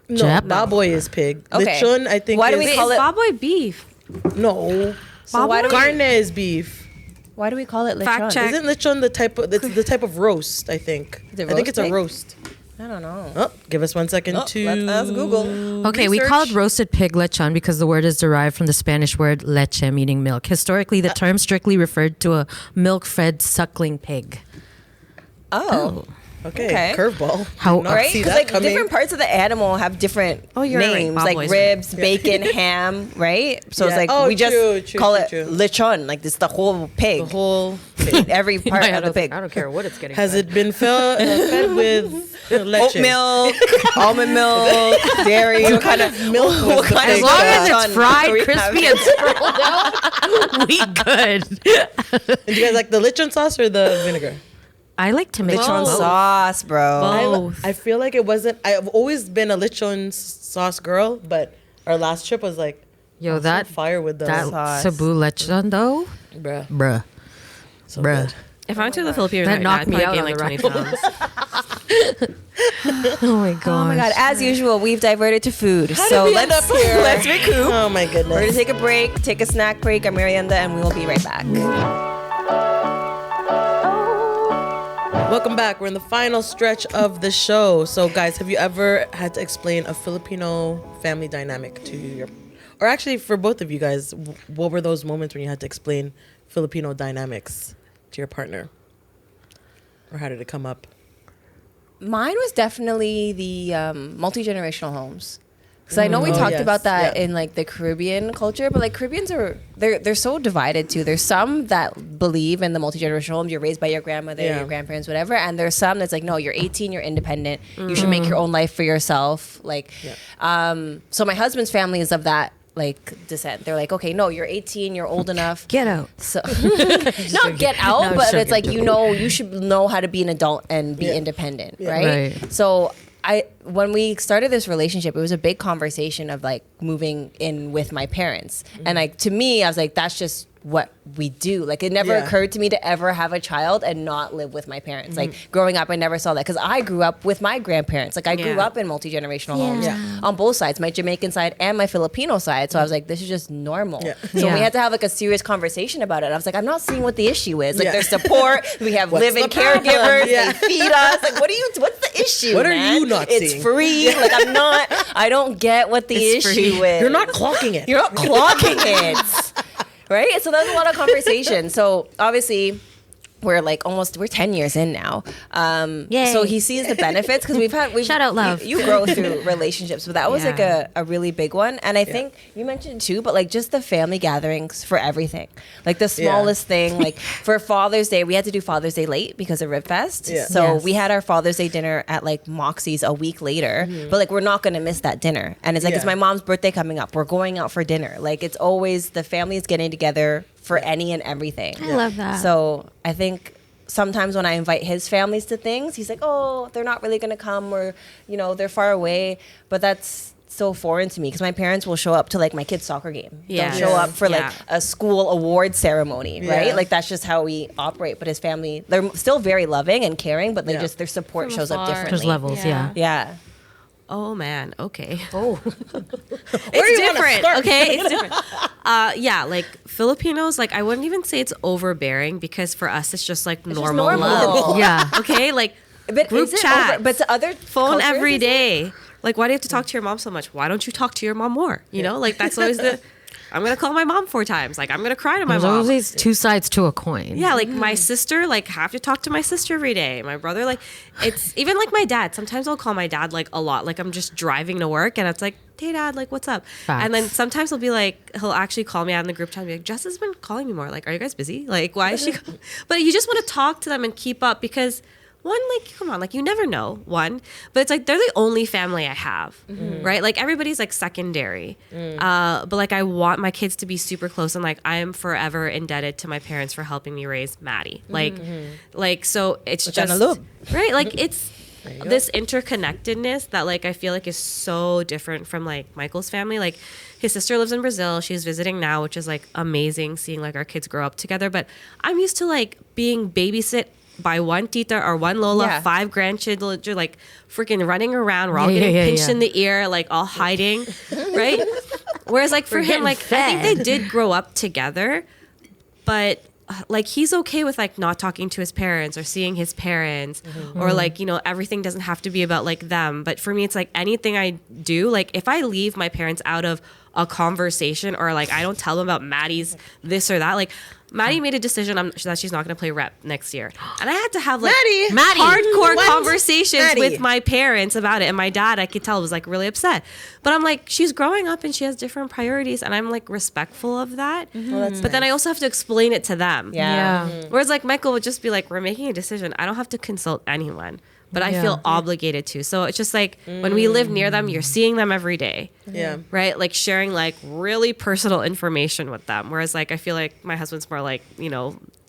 Speaker 1: No,
Speaker 3: Jap.
Speaker 1: baboy is pig.
Speaker 4: Okay.
Speaker 1: Lechon, I think.
Speaker 4: Why do
Speaker 1: is,
Speaker 4: we
Speaker 2: Wait,
Speaker 4: call
Speaker 2: is
Speaker 4: it-
Speaker 2: baboy beef?
Speaker 1: No.
Speaker 4: So why do we
Speaker 1: Carne is beef.
Speaker 4: why do we call it lechon?
Speaker 2: Fact check.
Speaker 1: Isn't lechon the type of the type of roast? I think.
Speaker 4: Is it
Speaker 1: I think it's
Speaker 4: roast
Speaker 1: a
Speaker 4: pig?
Speaker 1: roast.
Speaker 4: I don't know.
Speaker 1: Oh, give us 1 second to
Speaker 4: Let's ask Google.
Speaker 3: Okay, we
Speaker 1: research.
Speaker 3: call it roasted pig lechon because the word is derived from the Spanish word leche, meaning milk. Historically, the term strictly referred to a milk-fed suckling pig.
Speaker 4: Oh.
Speaker 1: Okay,
Speaker 4: Okay.
Speaker 1: curveball.
Speaker 3: How-
Speaker 1: Did not
Speaker 4: Right?
Speaker 1: see
Speaker 4: Because
Speaker 1: that
Speaker 4: like
Speaker 1: coming.
Speaker 4: different parts of the animal have different
Speaker 2: you're right.
Speaker 4: names,
Speaker 2: Bob
Speaker 4: like
Speaker 2: Boy's
Speaker 4: ribs, bacon, ham, right? So it's
Speaker 1: Yeah.
Speaker 4: like
Speaker 1: Oh,
Speaker 4: we just
Speaker 1: true,
Speaker 4: call it
Speaker 1: true.
Speaker 4: lechon, like this the whole pig,
Speaker 1: The whole
Speaker 4: every part
Speaker 3: My
Speaker 4: of
Speaker 3: head
Speaker 4: the
Speaker 3: was like,
Speaker 4: pig.
Speaker 3: I don't care what it's getting.
Speaker 1: has it been fed with leche?
Speaker 4: Oat milk, almond milk, dairy. What kind of
Speaker 1: milk was
Speaker 4: What
Speaker 1: the
Speaker 4: kind
Speaker 1: pig?
Speaker 4: of
Speaker 3: As long as
Speaker 4: lechon
Speaker 3: it's fried,
Speaker 4: we
Speaker 3: crispy,
Speaker 4: have?
Speaker 3: and swirled out, we good.
Speaker 1: And do you guys like the lechon sauce or the vinegar?
Speaker 3: I like to mix
Speaker 4: Lechon
Speaker 3: both.
Speaker 4: sauce, bro.
Speaker 2: Both.
Speaker 1: I feel like it wasn't. I've always been a lechon sauce girl, but our last trip was like,
Speaker 3: Yo,
Speaker 1: so
Speaker 3: that
Speaker 1: fire with the
Speaker 3: that
Speaker 4: sauce.
Speaker 3: Cebu lechon though,
Speaker 1: bruh.
Speaker 3: bruh.
Speaker 1: So
Speaker 3: Bruh.
Speaker 1: good.
Speaker 2: If I went to the Philippines
Speaker 3: That
Speaker 2: right now,
Speaker 3: knocked
Speaker 2: I'd
Speaker 3: me
Speaker 2: probably
Speaker 3: out
Speaker 2: gain
Speaker 3: on
Speaker 2: like
Speaker 3: the
Speaker 2: 20
Speaker 3: ride.
Speaker 2: pounds.
Speaker 3: Oh my god.
Speaker 4: Oh my god! As usual, we've diverted to food.
Speaker 1: How
Speaker 4: so
Speaker 1: did we
Speaker 4: let's
Speaker 1: end up here?
Speaker 4: let's recoup.
Speaker 1: Oh my
Speaker 4: We're gonna
Speaker 1: goodness.
Speaker 4: take a break, take a snack break, a merienda, and we will be right back.
Speaker 1: Welcome back. We're in the final stretch of the show. So, guys, have you ever had to explain a Filipino family dynamic to your, or actually for both of you guys, what were those moments when you had to explain Filipino dynamics to your partner? Or how did it come up?
Speaker 4: Mine was definitely the multi-generational homes. So I know we talked about that in like the Caribbean culture, but like Caribbeans they're so divided too. There's some that believe in the multi-generational homes. You're raised by your grandmother, your grandparents, whatever. And there's some that's like, no, you're 18, you're independent. You should make your own life for yourself. Like, so my husband's family is of that like descent. They're like, okay, no, you're 18, you're old enough.
Speaker 3: Get out.
Speaker 4: So not get out, but it's like, you should know how to be an adult and be independent, right? So when we started this relationship, it was a big conversation of like moving in with my parents. And like, to me, I was like, that's just what we do. Like, it never occurred to me to ever have a child and not live with my parents. Like, growing up, I never saw that because I grew up with my grandparents. Like, I grew up in multi-generational homes on both sides, my Jamaican side and my Filipino side. So I was like, this is just normal. So we had to have like a serious conversation about it. I was like, I'm not seeing what the issue is. Like, there's support. We have live-in caregivers. They feed us. Like, what's the issue,
Speaker 1: What
Speaker 4: man?
Speaker 1: are you not
Speaker 4: It's
Speaker 1: seeing?
Speaker 4: free. Like, I don't get what the issue is.
Speaker 1: You're not clocking it.
Speaker 4: You're not clocking it. Right? So there's a lot of conversation. So obviously we're 10 years in now. So he sees the benefits because we've
Speaker 3: shout out love.
Speaker 4: You grow through relationships, but that was like a really big one. And I think you mentioned too, but like just the family gatherings for everything, like the smallest thing, like for Father's Day, we had to do Father's Day late because of Rib Fest. So we had our Father's Day dinner at like Moxie's a week later, but like we're not going to miss that dinner. And it's like, it's my mom's birthday coming up. We're going out for dinner. Like it's always the family is getting together for any and everything.
Speaker 3: I love that.
Speaker 4: So I think sometimes when I invite his families to things, he's like, oh, they're not really going to come, or, they're far away. But that's so foreign to me because my parents will show up to like my kid's soccer game. They'll show up for like a school award ceremony, right? Like that's just how we operate. But his family, they're still very loving and caring, but they just, their support shows up differently.
Speaker 3: There's levels,
Speaker 4: Yeah.
Speaker 2: Oh man, okay.
Speaker 3: Oh.
Speaker 2: It's different. Okay, it's different. Like Filipinos, like I wouldn't even say it's overbearing because for us it's just like normal love.
Speaker 3: Yeah.
Speaker 2: Okay, like
Speaker 4: But
Speaker 2: group chat,
Speaker 4: but to other
Speaker 2: phone
Speaker 4: cultures,
Speaker 2: every day. Like, why do you have to talk to your mom so much? Why don't you talk to your mom more? You know, like that's always I'm gonna call my mom 4 times. Like I'm gonna cry to my
Speaker 3: There's
Speaker 2: mom.
Speaker 3: always 2 sides to a coin.
Speaker 2: Yeah, like my sister, like have to talk to my sister every day. My brother, like it's even like my dad. Sometimes I'll call my dad like a lot. Like I'm just driving to work and it's like, hey dad, like what's up?
Speaker 3: Facts.
Speaker 2: And then sometimes he'll actually call me out in the group chat and be like, Jess has been calling me more. Like, are you guys busy? Like, why is she? But you just want to talk to them and keep up because one, like, come on, like you never know, one, but it's like they're the only family I have, right? Like everybody's like secondary. But like I want my kids to be super close and like I am forever indebted to my parents for helping me raise Maddie. Like so it's just, right? Like it's this interconnectedness that like I feel like is so different from like Michael's family. Like his sister lives in Brazil. She's visiting now, which is like amazing seeing like our kids grow up together. But I'm used to like being babysit by one Tita or one Lola, 5 grandchildren, like freaking running around. We're all getting pinched in the ear, like all hiding, right? Whereas like for him, like I think they did grow up together, but like he's okay with like not talking to his parents or seeing his parents or like, everything doesn't have to be about like them. But for me, it's like anything I do, like if I leave my parents out of a conversation or like I don't tell them about Maddie's this or that, like Maddie made a decision that she's not going to play rep next year. And I had to have like
Speaker 1: Maddie.
Speaker 2: hardcore conversations with my parents about it. And my dad, I could tell, was like really upset. But I'm like, she's growing up and she has different priorities. And I'm like respectful of that. But then I also have to explain it to them. Whereas like Michael would just be like, we're making a decision. I don't have to consult anyone. But I feel obligated to. So it's just like when we live near them, you're seeing them every day.
Speaker 1: Yeah.
Speaker 2: Right? Like sharing like really personal information with them. Whereas like I feel like my husband's more like,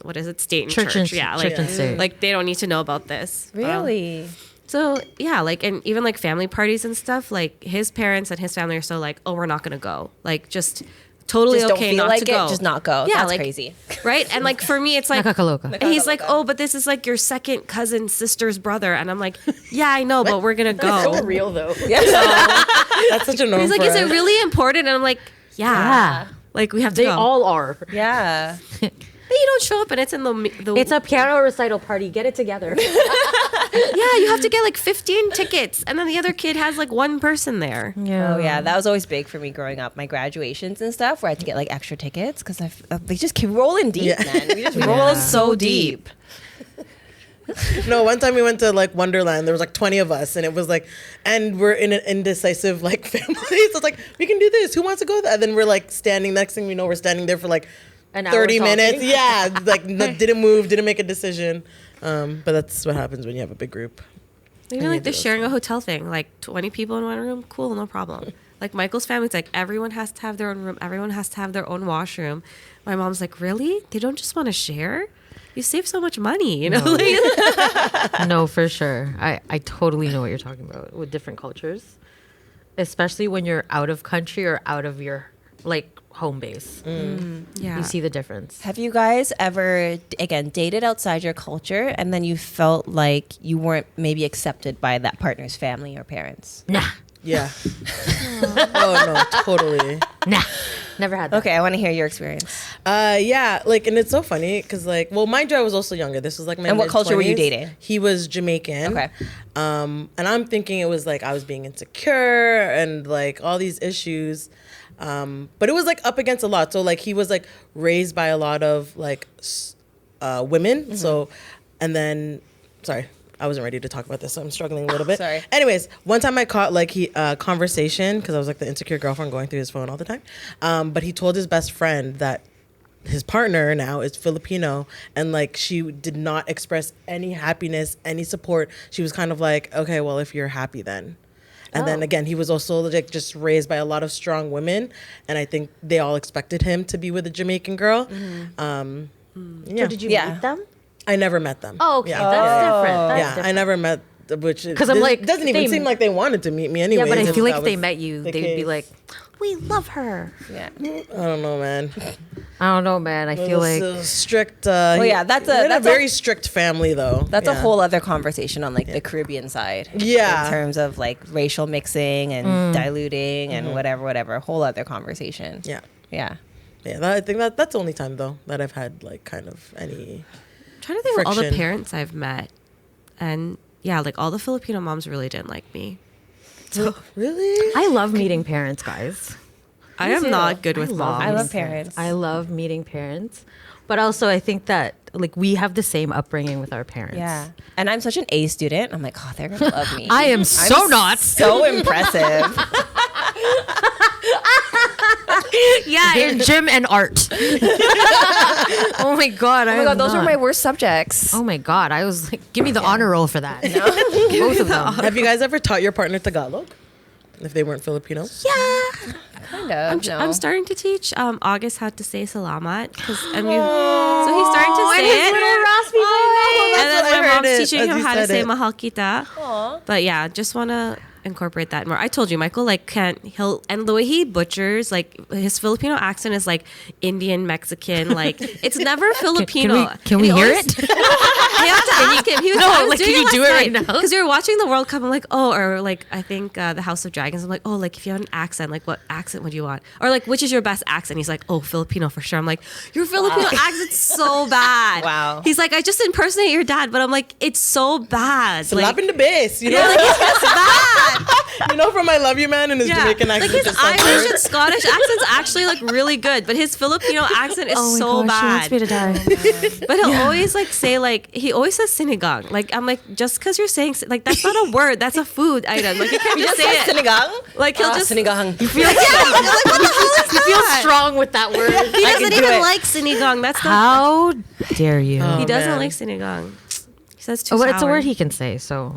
Speaker 2: what is it? State and church. Yeah. Like,
Speaker 3: church and state.
Speaker 2: Like they don't need to know about this.
Speaker 4: Really?
Speaker 2: So yeah, like and even like family parties and stuff, like his parents and his family are so like, oh, we're not gonna go. Like just totally
Speaker 4: Just
Speaker 2: okay
Speaker 4: don't feel
Speaker 2: not
Speaker 4: like
Speaker 2: to go.
Speaker 4: Just not go.
Speaker 2: Yeah,
Speaker 4: That's
Speaker 2: like,
Speaker 4: crazy.
Speaker 2: Right? And like for me it's like
Speaker 3: Nakakaloka.
Speaker 2: and he's like, oh, but this is like your second cousin sister's brother. And I'm like, yeah, I know, but we're going to go.
Speaker 1: So real though.
Speaker 2: That's
Speaker 1: such a norm.
Speaker 2: He's like, is it really important? And I'm like, yeah. Like we have to
Speaker 3: They
Speaker 2: go.
Speaker 3: all are.
Speaker 4: Yeah. They
Speaker 2: you don't show up and it's in the
Speaker 3: It's a piano recital party. Get it together.
Speaker 2: yeah, you have to get like 15 tickets, and then the other kid has like one person there.
Speaker 3: Yeah.
Speaker 4: Oh yeah, that was always big for me growing up. My graduations and stuff, where I had to get like extra tickets because they just keep rolling deep, man. We just roll so deep.
Speaker 1: No, one time we went to like Wonderland. There was like 20 of us, and it was like, and we're in an indecisive like family. So it's like, we can do this. Who wants to go there? And then we're like standing. Next thing we know, we're standing there for like
Speaker 3: An hour
Speaker 1: 30
Speaker 3: talking.
Speaker 1: minutes. Yeah, like didn't move, didn't make a decision. But that's what happens when you have a big group.
Speaker 2: Even like the sharing a hotel thing, like 20 people in one room, cool, no problem. Like Michael's family, it's like everyone has to have their own room. Everyone has to have their own washroom. My mom's like, really? They don't just want to share? You save so much money, you know?
Speaker 3: No, for sure. I totally know what you're talking about with different cultures, especially when you're out of country or out of your like home base.
Speaker 2: Yeah.
Speaker 3: You see the difference.
Speaker 4: Have you guys ever, again, dated outside your culture and then you felt like you weren't maybe accepted by that partner's family or parents?
Speaker 3: Nah,
Speaker 1: Yeah. Oh no, totally.
Speaker 3: nah, never had that.
Speaker 4: Okay, I want to hear your experience.
Speaker 1: Yeah, like, and it's so funny because, like, well, mind you, I was also younger. This was like my
Speaker 4: And what culture were you
Speaker 1: mid-20s.
Speaker 4: dating?
Speaker 1: He was Jamaican.
Speaker 4: Okay.
Speaker 1: And I'm thinking it was like I was being insecure and like all these issues. But it was like up against a lot. So like he was like raised by a lot of like women. So, and then, sorry. I wasn't ready to talk about this, so I'm struggling a little bit.
Speaker 4: Sorry.
Speaker 1: Anyways, one time I caught like conversation because I was like the insecure girlfriend going through his phone all the time. But he told his best friend that his partner now is Filipino, and like she did not express any happiness, any support. She was kind of like, okay, well, if you're happy, then. And then again, he was also like just raised by a lot of strong women, and I think they all expected him to be with a Jamaican girl. Yeah.
Speaker 3: So did you meet them?
Speaker 1: I never met them.
Speaker 3: Oh, okay,
Speaker 1: Yeah.
Speaker 3: that's different. That's
Speaker 1: Yeah,
Speaker 3: different.
Speaker 1: I never met, which
Speaker 3: 'Cause I'm like,
Speaker 1: doesn't even
Speaker 3: they-
Speaker 1: seem like they wanted to meet me anyway.
Speaker 3: Yeah, but I feel like if they met you, they'd be like, "We love her."
Speaker 4: Yeah.
Speaker 1: I don't know, man.
Speaker 3: I don't know, man. I feel like
Speaker 1: So strict.
Speaker 4: yeah, that's a
Speaker 1: very strict family, though.
Speaker 4: That's a
Speaker 1: Yeah.
Speaker 4: whole other conversation on like the Caribbean side.
Speaker 1: Yeah.
Speaker 4: In terms of like racial mixing and diluting and whatever. A whole other conversation.
Speaker 1: Yeah,
Speaker 4: Yeah.
Speaker 1: yeah. I think that's the only time though that I've had like kind of any.
Speaker 2: I'm trying to think of all the
Speaker 1: Friction.
Speaker 2: parents I've met. And yeah, like all the Filipino moms really didn't like me.
Speaker 1: So really,
Speaker 3: I love meeting parents, guys.
Speaker 2: I am not good with moms.
Speaker 4: I love parents.
Speaker 3: I love meeting parents, but also I think that like we have the same upbringing with our parents.
Speaker 4: Yeah. And I'm such an A student. I'm like, oh, they're gonna love me.
Speaker 3: I am so not.
Speaker 4: So impressive.
Speaker 3: Yeah, in gym and art. Oh my god!
Speaker 4: Oh my god, those were my worst subjects.
Speaker 3: Oh my god! I was like, give me the honor roll for that. Both of them.
Speaker 1: have you guys ever taught your partner Tagalog? If they weren't Filipino?
Speaker 2: Yeah.
Speaker 4: Kind of.
Speaker 2: I'm starting to teach August how to say salamat. So he's starting to say it. And then
Speaker 1: what I
Speaker 2: my
Speaker 1: heard
Speaker 2: mom's
Speaker 1: it
Speaker 2: teaching
Speaker 1: as
Speaker 2: him
Speaker 1: you
Speaker 2: how to
Speaker 1: said
Speaker 2: say
Speaker 1: it.
Speaker 2: mahal kita. But yeah, just want to incorporate that more. I told you, Michael, like and the way he butchers, like his Filipino accent is like Indian, Mexican, like it's never Filipino.
Speaker 3: Can we hear it?
Speaker 2: I have to ask him. He was, I was
Speaker 3: like,
Speaker 2: doing
Speaker 3: can you
Speaker 2: last
Speaker 3: do it right
Speaker 2: night.
Speaker 3: now?
Speaker 2: Because we were watching the World Cup. I'm like, oh, or like I think the House of Dragons. I'm like, oh, like if you have an accent, like what accent would you want? Or like which is your best accent? He's like, oh, Filipino for sure. I'm like, your Filipino accent's so bad.
Speaker 4: Wow.
Speaker 2: He's like, I just impersonate your dad, but I'm like, it's so bad.
Speaker 1: Slap in the bass, you know.
Speaker 2: Yeah, like it's just bad.
Speaker 1: You know, from I Love You Man and his Jamaican accent.
Speaker 2: Like his
Speaker 1: just sounds
Speaker 2: Irish
Speaker 1: weird.
Speaker 2: and Scottish accent's actually like really good, but his Filipino accent is so
Speaker 3: She wants
Speaker 2: bad.
Speaker 3: me to die.
Speaker 2: But he'll always like say like he always says sinigang. Like I'm like just because you're saying like that's not a word, that's a food item. Like you can't just say it.
Speaker 4: Sinigang?
Speaker 2: Like he'll just
Speaker 4: Sinigang.
Speaker 3: You feel strong with that word.
Speaker 2: he doesn't
Speaker 4: do
Speaker 2: even
Speaker 4: it.
Speaker 2: like sinigang. That's not.
Speaker 3: How dare you?
Speaker 2: He doesn't
Speaker 1: man.
Speaker 2: like sinigang. He says too
Speaker 3: Oh,
Speaker 2: sour.
Speaker 3: well, it's a word he can say, so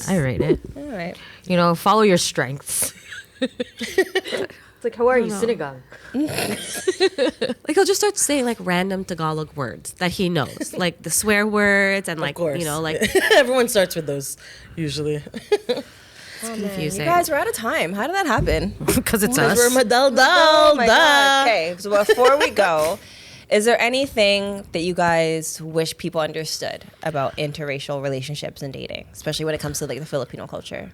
Speaker 3: I rate it.
Speaker 4: All right.
Speaker 3: You know, follow your strengths. It's like, how are you, Sinigang?
Speaker 2: Like he'll just start saying like random Tagalog words that he knows, like the swear words and
Speaker 1: Of
Speaker 2: like
Speaker 1: course.
Speaker 2: you know like
Speaker 1: Everyone starts with those usually.
Speaker 2: confusing.
Speaker 4: You guys, we're out of time. How did that happen?
Speaker 3: Because it's
Speaker 1: Because we're
Speaker 3: us.
Speaker 1: madaldal.
Speaker 4: my God. Okay, so before we go, is there anything that you guys wish people understood about interracial relationships and dating, especially when it comes to like the Filipino culture?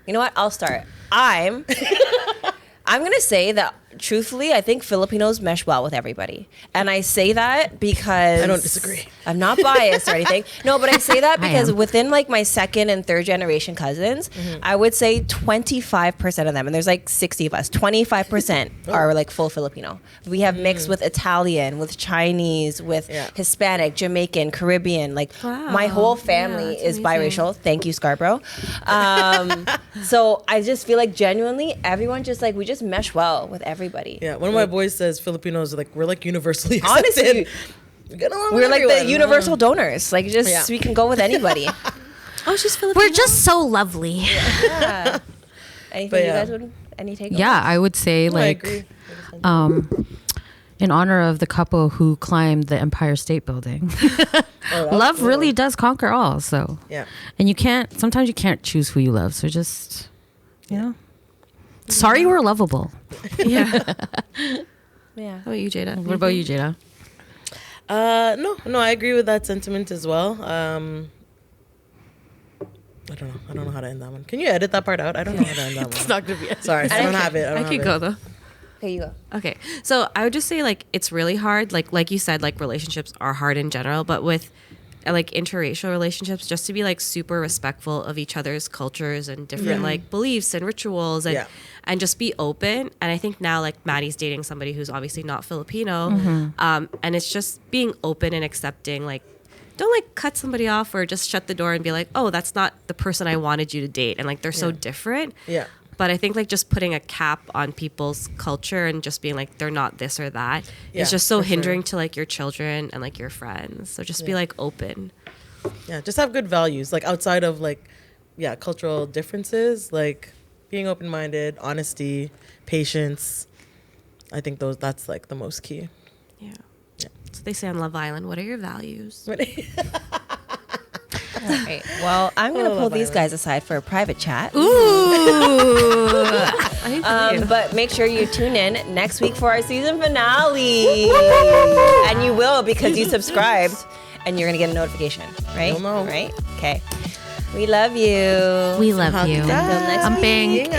Speaker 4: You know what? I'll start. I'm gonna say that truthfully, I think Filipinos mesh well with everybody. And I say that because
Speaker 1: I don't disagree.
Speaker 4: I'm not biased or anything. No, but I say that because
Speaker 3: am.
Speaker 4: within like my second and third generation cousins, I would say 25% of them, and there's like 60 of us, 25% are like full Filipino. We have mixed with Italian, with Chinese, with Hispanic, Jamaican, Caribbean. Like my whole family
Speaker 2: that's
Speaker 4: is
Speaker 2: amazing.
Speaker 4: biracial. Thank you, Scarborough. So I just feel like genuinely everyone just like, we just mesh well with everybody.
Speaker 1: Yeah, one of my boys says Filipinos are like, we're like universally accepted.
Speaker 4: Honestly,
Speaker 1: We get along
Speaker 4: we're
Speaker 1: with
Speaker 4: like
Speaker 1: everyone.
Speaker 4: the universal donors. Like just we can go with anybody.
Speaker 2: Oh, she's Filipino.
Speaker 3: We're just so lovely.
Speaker 4: Yeah. Anything
Speaker 1: But
Speaker 4: you
Speaker 1: yeah.
Speaker 4: guys would any take?
Speaker 3: Yeah, I would say
Speaker 1: No, I
Speaker 3: like
Speaker 1: agree.
Speaker 3: in honor of the couple who climbed the Empire State Building. Love really does conquer all. So
Speaker 1: Yeah.
Speaker 3: and sometimes you can't choose who you love. So just sorry we're lovable.
Speaker 2: Yeah.
Speaker 4: Yeah.
Speaker 2: How about you, Jada?
Speaker 3: What about you, Jada?
Speaker 1: No, I agree with that sentiment as well. I don't know how to end that one. Can you edit that part out? I don't know how to end that one.
Speaker 2: It's not gonna be.
Speaker 1: Sorry, I don't have it.
Speaker 2: I could go though.
Speaker 4: Okay, you go.
Speaker 2: Okay, so I would just say like it's really hard. Like you said, like relationships are hard in general, but with like interracial relationships, just to be like super respectful of each other's cultures and different like beliefs and rituals and just be open. And I think now like Maddie's dating somebody who's obviously not Filipino, and it's just being open and accepting. Like, don't like cut somebody off or just shut the door and be like, oh, that's not the person I wanted you to date, and like they're so different.
Speaker 1: Yeah.
Speaker 2: But I think like just putting a cap on people's culture and just being like they're not this or that
Speaker 1: Yeah,
Speaker 2: is just so
Speaker 1: for sure.
Speaker 2: hindering to like your children and like your friends. So just be like open.
Speaker 1: Yeah, just have good values, like outside of like, cultural differences, like being open-minded, honesty, patience. I think that's like the most key.
Speaker 2: Yeah. So they say on Love Island, what are your values?
Speaker 4: Right. Well, I'm gonna pull these guys aside for a private chat. But make sure you tune in next week for our season finale, and you will because you subscribed, and you're gonna get a notification, right?
Speaker 1: You'll know.
Speaker 4: Right? Okay. We love you.
Speaker 3: We love you.
Speaker 4: Until next
Speaker 3: Amping.
Speaker 4: week.